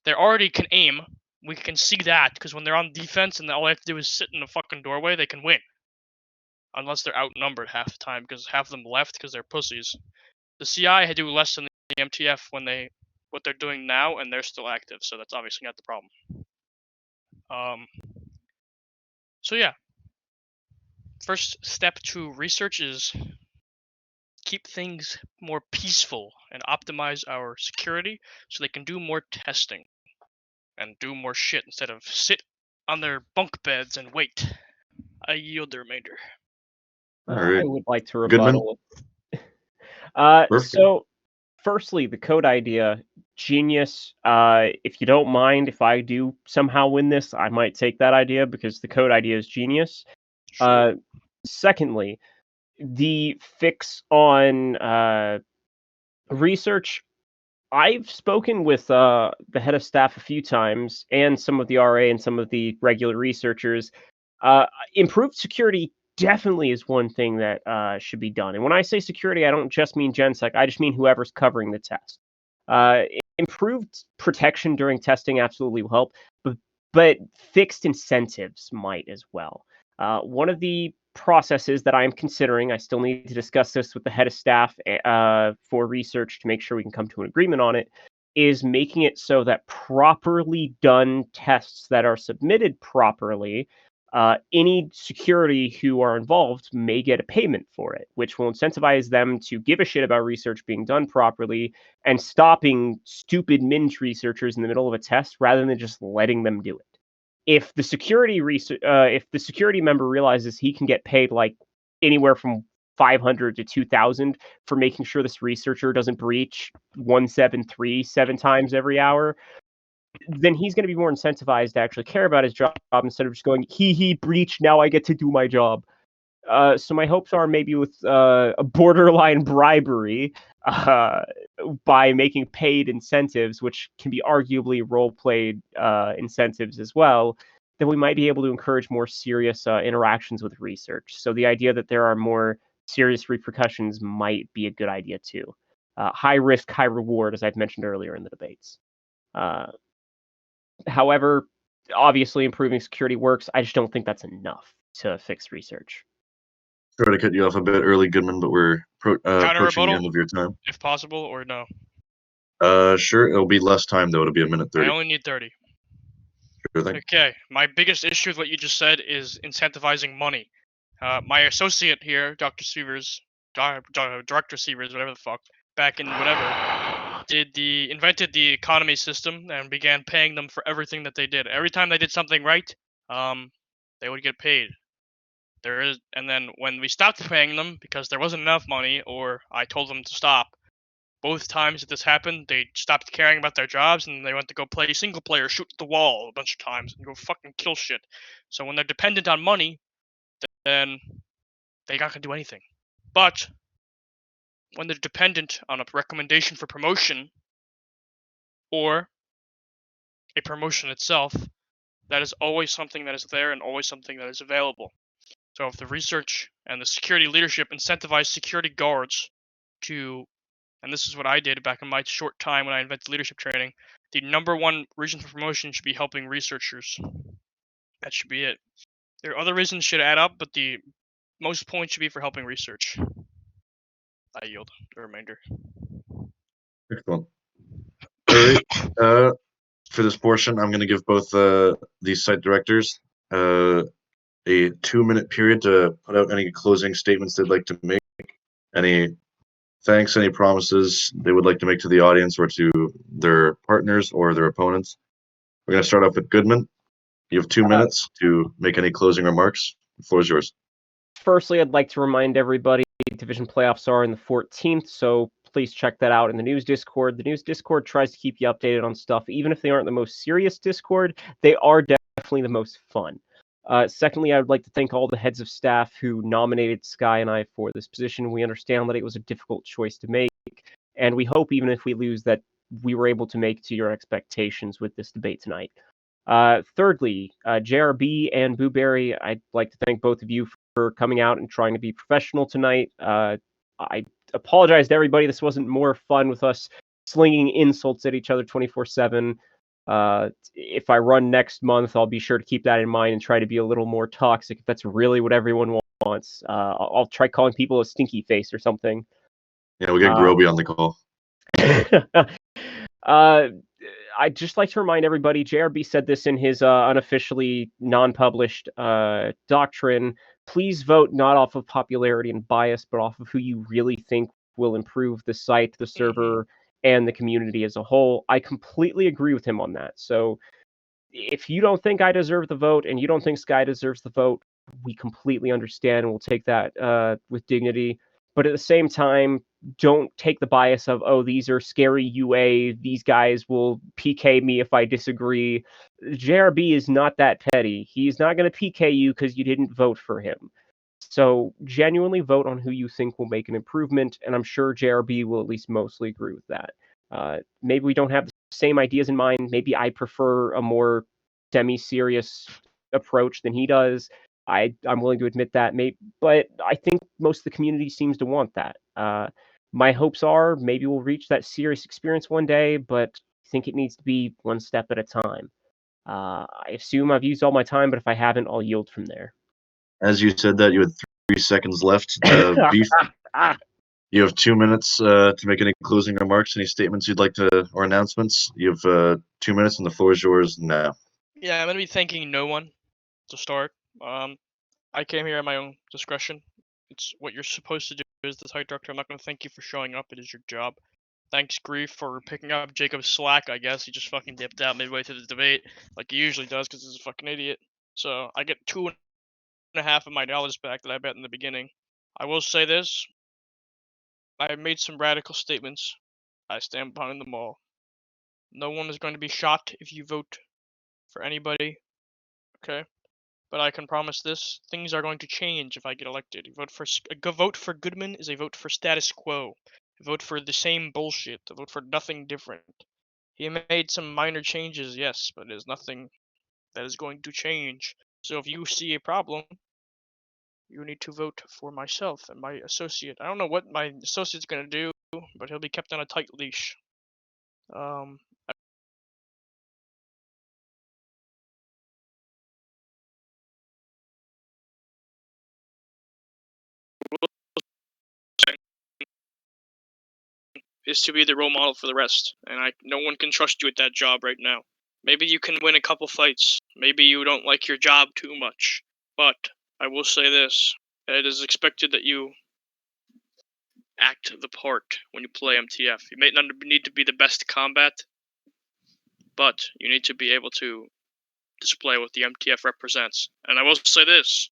They already can aim. We can see that because when they're on defense and all they have to do is sit in the fucking doorway, they can win. Unless they're outnumbered half the time because half of them left because they're pussies. The CI had to do less than the MTF when what they're doing now, and they're still active, so that's obviously not the problem. So yeah, first step to research is keep things more peaceful and optimize our security so they can do more testing and do more shit instead of sit on their bunk beds and wait. I yield the remainder. All right. I would like to Goodman? rebuttal. Perfect. So, firstly, the code idea, genius. If you don't mind, if I do somehow win this, I might take that idea because the code idea is genius. Sure. Secondly, the fix on research. I've spoken with the head of staff a few times, and some of the RA and some of the regular researchers. Improved security definitely is one thing that should be done. And when I say security, I don't just mean GenSec. I just mean whoever's covering the test. Improved protection during testing absolutely will help, but fixed incentives might as well. One of the processes that I'm considering, I still need to discuss this with the head of staff for research to make sure we can come to an agreement on it, is making it so that properly done tests that are submitted properly, any security who are involved may get a payment for it, which will incentivize them to give a shit about research being done properly and stopping stupid minge researchers in the middle of a test rather than just letting them do it. If the security member realizes he can get paid like anywhere from 500 to 2,000 for making sure this researcher doesn't breach 173 7 times every hour, then he's going to be more incentivized to actually care about his job instead of just going, he breached, now I get to do my job. So my hopes are maybe with a borderline bribery by making paid incentives, which can be arguably role-played incentives as well, then we might be able to encourage more serious interactions with research. So the idea that there are more serious repercussions might be a good idea too. High risk, high reward, as I've mentioned earlier in the debates. However, obviously improving security works. I just don't think that's enough to fix research. Sorry to cut you off a bit early, Goodman, but we're approaching the rebuttal? end of your time. If possible, or no? Sure. It'll be less time though. It'll be a minute 30. I only need 30. Sure thing. Okay, my biggest issue with what you just said is incentivizing money. My associate here, Dr. Sievers, Director Sievers, whatever the fuck, back in whatever, invented the economy system and began paying them for everything that they did. Every time they did something right, they would get paid. And then when we stopped paying them because there wasn't enough money, or I told them to stop, both times that this happened, they stopped caring about their jobs and they went to go play single player, shoot the wall a bunch of times, and go fucking kill shit. So when they're dependent on money, then they're not gonna do anything. But when they're dependent on a recommendation for promotion, or a promotion itself, that is always something that is there and always something that is available. So if the research and the security leadership incentivize security guards to, and this is what I did back in my short time when I invented leadership training, the number one reason for promotion should be helping researchers. That should be it. There are other reasons should add up, but the most points should be for helping research. I yield the remainder. Excellent. All right. For this portion, I'm going to give both these site directors a 2-minute period to put out any closing statements they'd like to make, any thanks, any promises they would like to make to the audience or to their partners or their opponents. We're going to start off with Goodman. You have 2 minutes to make any closing remarks. The floor is yours. Firstly, I'd like to remind everybody division playoffs are on the 14th, so please check that out in the news Discord. The news Discord tries to keep you updated on stuff. Even if they aren't the most serious Discord, they are definitely the most fun. Secondly, I would like to thank all the heads of staff who nominated Sky and I for this position. We understand that it was a difficult choice to make. and we hope even if we lose that we were able to make to your expectations with this debate tonight. Thirdly, JRB and Booberry, I'd like to thank both of you for coming out and trying to be professional tonight. I apologize to everybody. This wasn't more fun with us slinging insults at each other 24/7. If I run next month, I'll be sure to keep that in mind and try to be a little more toxic if that's really what everyone wants. I'll try calling people a stinky face or something. Yeah, we'll get Groby on the call. I'd just like to remind everybody, JRB said this in his unofficially non-published doctrine. Please vote not off of popularity and bias, but off of who you really think will improve the site, the server, and the community as a whole. I completely agree with him on that. So if you don't think I deserve the vote and you don't think Sky deserves the vote, we completely understand and we'll take that with dignity. But at the same time, don't take the bias of, oh, these are scary UA, these guys will PK me if I disagree. JRB is not that petty. He's not going to PK you because you didn't vote for him. So genuinely vote on who you think will make an improvement, and I'm sure JRB will at least mostly agree with that. Maybe we don't have the same ideas in mind. Maybe I prefer a more semi-serious approach than he does. I'm willing to admit that, but I think most of the community seems to want that. My hopes are maybe we'll reach that serious experience one day, but I think it needs to be one step at a time. I assume I've used all my time, but if I haven't, I'll yield from there. As you said that, you had 3 seconds left. Beef, you have 2 minutes to make any closing remarks, any statements you'd like to, or announcements. You have 2 minutes, and the floor is yours now. Yeah, I'm gonna be thanking no one to start. I came here at my own discretion. It's what you're supposed to do as the site director. I'm not gonna thank you for showing up. It is your job. Thanks, Grief, for picking up Jacob's slack. I guess he just fucking dipped out midway through the debate, like he usually does, because he's a fucking idiot. So I get $2.50 of my dollars back that I bet in the beginning. I will say this: I have made some radical statements. I stand behind them all. No one is going to be shot if you vote for anybody. Okay. But I can promise this: things are going to change if I get elected. A vote for Goodman is a vote for status quo. A vote for the same bullshit. A vote for nothing different. He made some minor changes, yes, but it is nothing that is going to change. So if you see a problem, you need to vote for myself and my associate. I don't know what my associate's gonna do, but he'll be kept on a tight leash. Is to be the role model for the rest, and no one can trust you at that job right now. Maybe you can win a couple fights. Maybe you don't like your job too much, but I will say this: it is expected that you act the part when you play MTF. You may not need to be the best combat, but you need to be able to display what the MTF represents. And I will say this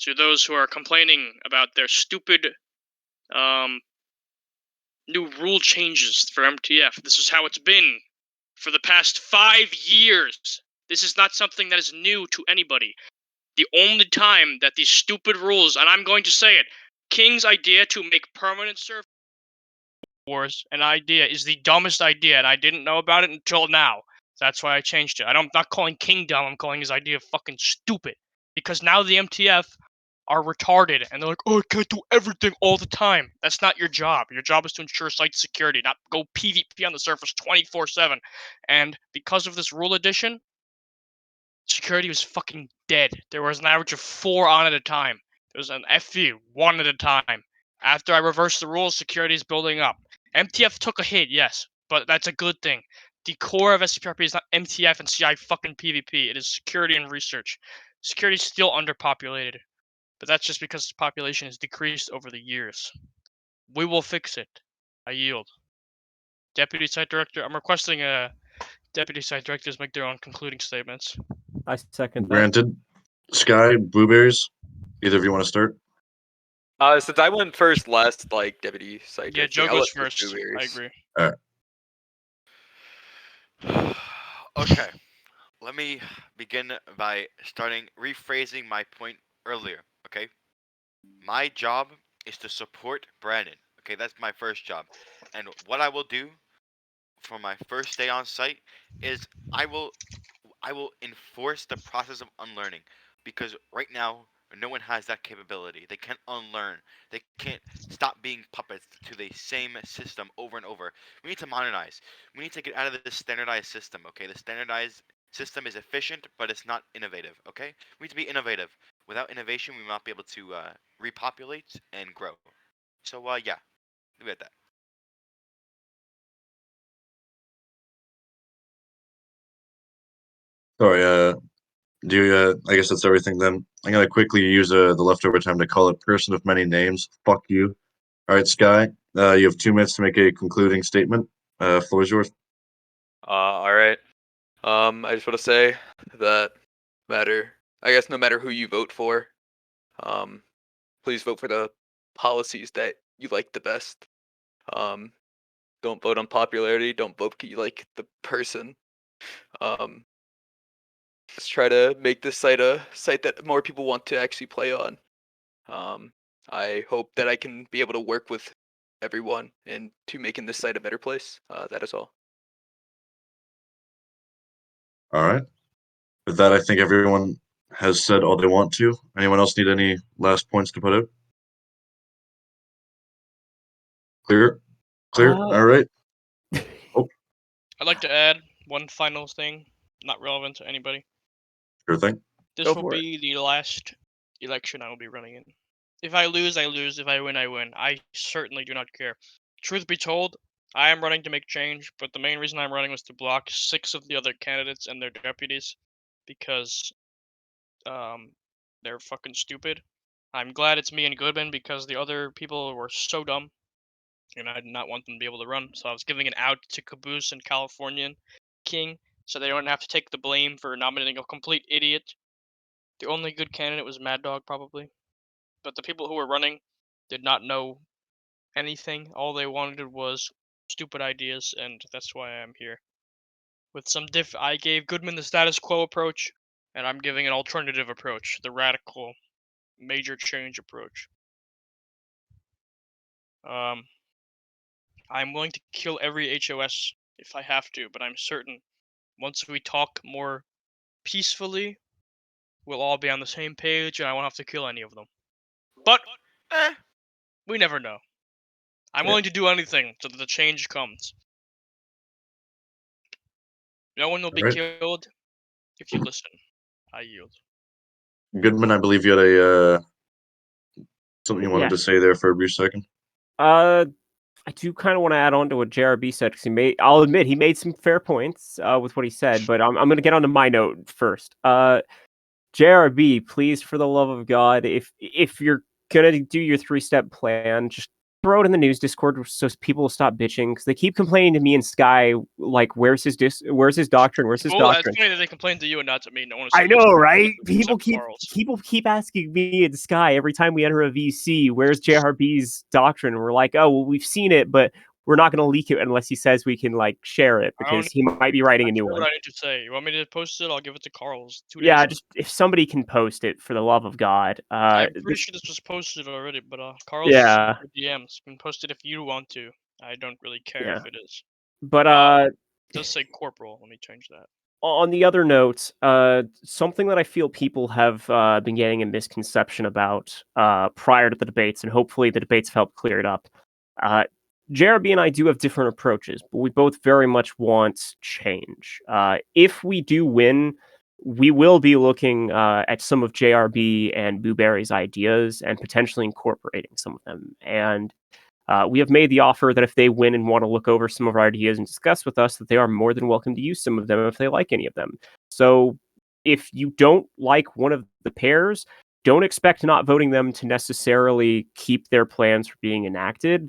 to those who are complaining about their stupid new rule changes for MTF. This is how it's been for the past 5 years. This is not something that is new to anybody. The only time that these stupid rules, and I'm going to say it, King's idea to make permanent server wars an idea is the dumbest idea, and I didn't know about it until now. That's why I changed it. I'm not calling King dumb, I'm calling his idea fucking stupid. Because now the MTF are retarded, and they're like, oh, I can't do everything all the time. That's not your job. Your job is to ensure site security, not go PvP on the surface 24/7. And because of this rule addition, security was fucking dead. There was an average of 4 on at a time. There was an FV, 1 at a time. After I reversed the rules, security is building up. MTF took a hit, yes, but that's a good thing. The core of SCPRP is not MTF and CI fucking PvP. It is security and research. Security is still underpopulated, but that's just because the population has decreased over the years. We will fix it. I yield. Deputy Site Director, I'm requesting Deputy Site Directors make their own concluding statements. I second that. Granted. Sky, Blueberries, either of you want to start? Since I went first last, like, deputy site. Yeah, Joe goes first. I agree. All right. Okay. Let me begin by rephrasing my point earlier, okay? My job is to support Brandon. Okay, that's my first job. And what I will do for my first day on site is I will enforce the process of unlearning, because right now no one has that capability. They can't unlearn. They can't stop being puppets to the same system over and over. We need to modernize. We need to get out of this standardized system, okay? The standardized system is efficient, but it's not innovative, okay? We need to be innovative. Without innovation, we will not be able to repopulate and grow. So, yeah, leave it at that. Sorry, I guess that's everything then. I'm gonna quickly use the leftover time to call it person of many names. Fuck you. All right, Sky. You have 2 minutes to make a concluding statement. Floor is yours. All right. I just want to say that no matter who you vote for, please vote for the policies that you like the best. Don't vote on popularity. Don't vote you like the person. Let's try to make this site a site that more people want to actually play on. I hope that I can be able to work with everyone and to making this site a better place. That is all. All right. With that, I think everyone has said all they want to. Anyone else need any last points to put out? Clear? Clear? All right. I'd like to add one final thing, not relevant to anybody. Sure thing. This Go will for it. be the last election I will be running in. If I lose, I lose. If I win, I win. I certainly do not care. Truth be told, I am running to make change, but the main reason I'm running was to block 6 of the other candidates and their deputies because they're fucking stupid. I'm glad it's me and Goodman because the other people were so dumb, and I did not want them to be able to run. So I was giving it out to Caboose and Californian King, so they don't have to take the blame for nominating a complete idiot. The only good candidate was Mad Dog, probably, but the people who were running did not know anything. All they wanted was stupid ideas, and that's why I'm here. With some I gave Goodman the status quo approach, and I'm giving an alternative approach, the radical, major change approach. I'm willing to kill every HOS if I have to, but I'm certain once we talk more peacefully, we'll all be on the same page, and I won't have to kill any of them. But we never know. I'm willing to do anything so that the change comes. No one will be Alright. killed if you listen. I yield. Goodman, I believe you had a something you wanted Yeah. to say there for a brief second. I do kind of want to add on to what JRB said because I'll admit he made some fair points with what he said, but I'm going to get onto my note first. JRB, please, for the love of God, if you're gonna do your 3-step plan, just throw it in the news Discord so people will stop bitching because they keep complaining to me and Sky like, where's his doctrine? Where's his Well, doctrine? it's funny that they complain to you and not to me. No one. I know, right? People Carl's. keep asking me and Sky every time we enter a VC, where's JRB's doctrine? And we're like, oh, well, we've seen it, but we're not going to leak it unless he says we can like share it because he might be writing a new one. What I need to say. You want me to post it? I'll give it to Carl's. 2 days Yeah, ago. just if somebody can post it for the love of God. I'm pretty sure this was posted already, but Carl's DMs can post it if you want to. I don't really care if it is. But it does say corporal. Let me change that. On the other note, something that I feel people have been getting a misconception about prior to the debates, and hopefully the debates have helped clear it up. JRB and I do have different approaches, but we both very much want change. If we do win, we will be looking at some of JRB and Booberry's ideas and potentially incorporating some of them. And we have made the offer that if they win and want to look over some of our ideas and discuss with us, that they are more than welcome to use some of them if they like any of them. So if you don't like one of the pairs, don't expect not voting them to necessarily keep their plans from being enacted.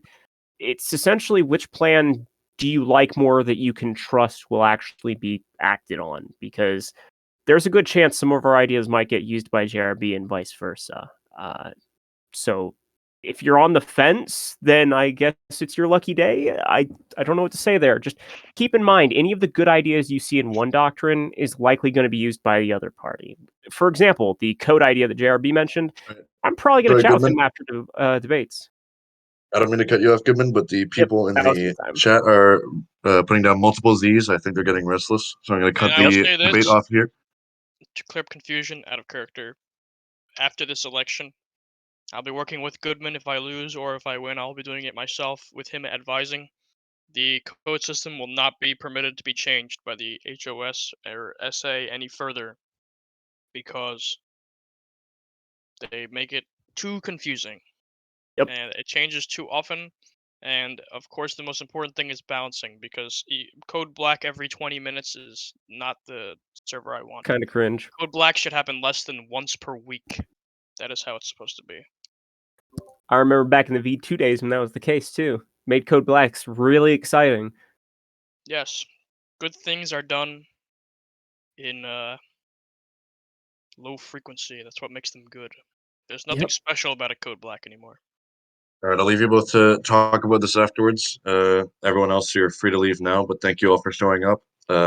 It's essentially which plan do you like more that you can trust will actually be acted on, because there's a good chance some of our ideas might get used by JRB and vice versa. So if you're on the fence, then I guess it's your lucky day. I don't know what to say there. Just keep in mind, any of the good ideas you see in one doctrine is likely going to be used by the other party. For example, the code idea that JRB mentioned, I'm probably going to chat with him after the debates. I don't mean to cut you off, Goodman, but the people in now's the the time. chat are putting down multiple Z's. I think they're getting restless, so I'm going to cut And I will the say debate this off here. to clear up confusion out of character. After this election, I'll be working with Goodman if I lose, or if I win, I'll be doing it myself with him advising. The code system will not be permitted to be changed by the HOS or SA any further because they make it too confusing. Yep. And it changes too often. And of course, the most important thing is balancing because code black every 20 minutes is not the server I want. Kind of cringe. Code black should happen less than once per week. That is how it's supposed to be. I remember back in the V2 days when that was the case too. Made Code Blacks really exciting. Yes, good things are done in low frequency. That's what makes them good. There's nothing Yep. special about a code black anymore. All right, I'll leave you both to talk about this afterwards. Everyone else, you're free to leave now, but thank you all for showing up.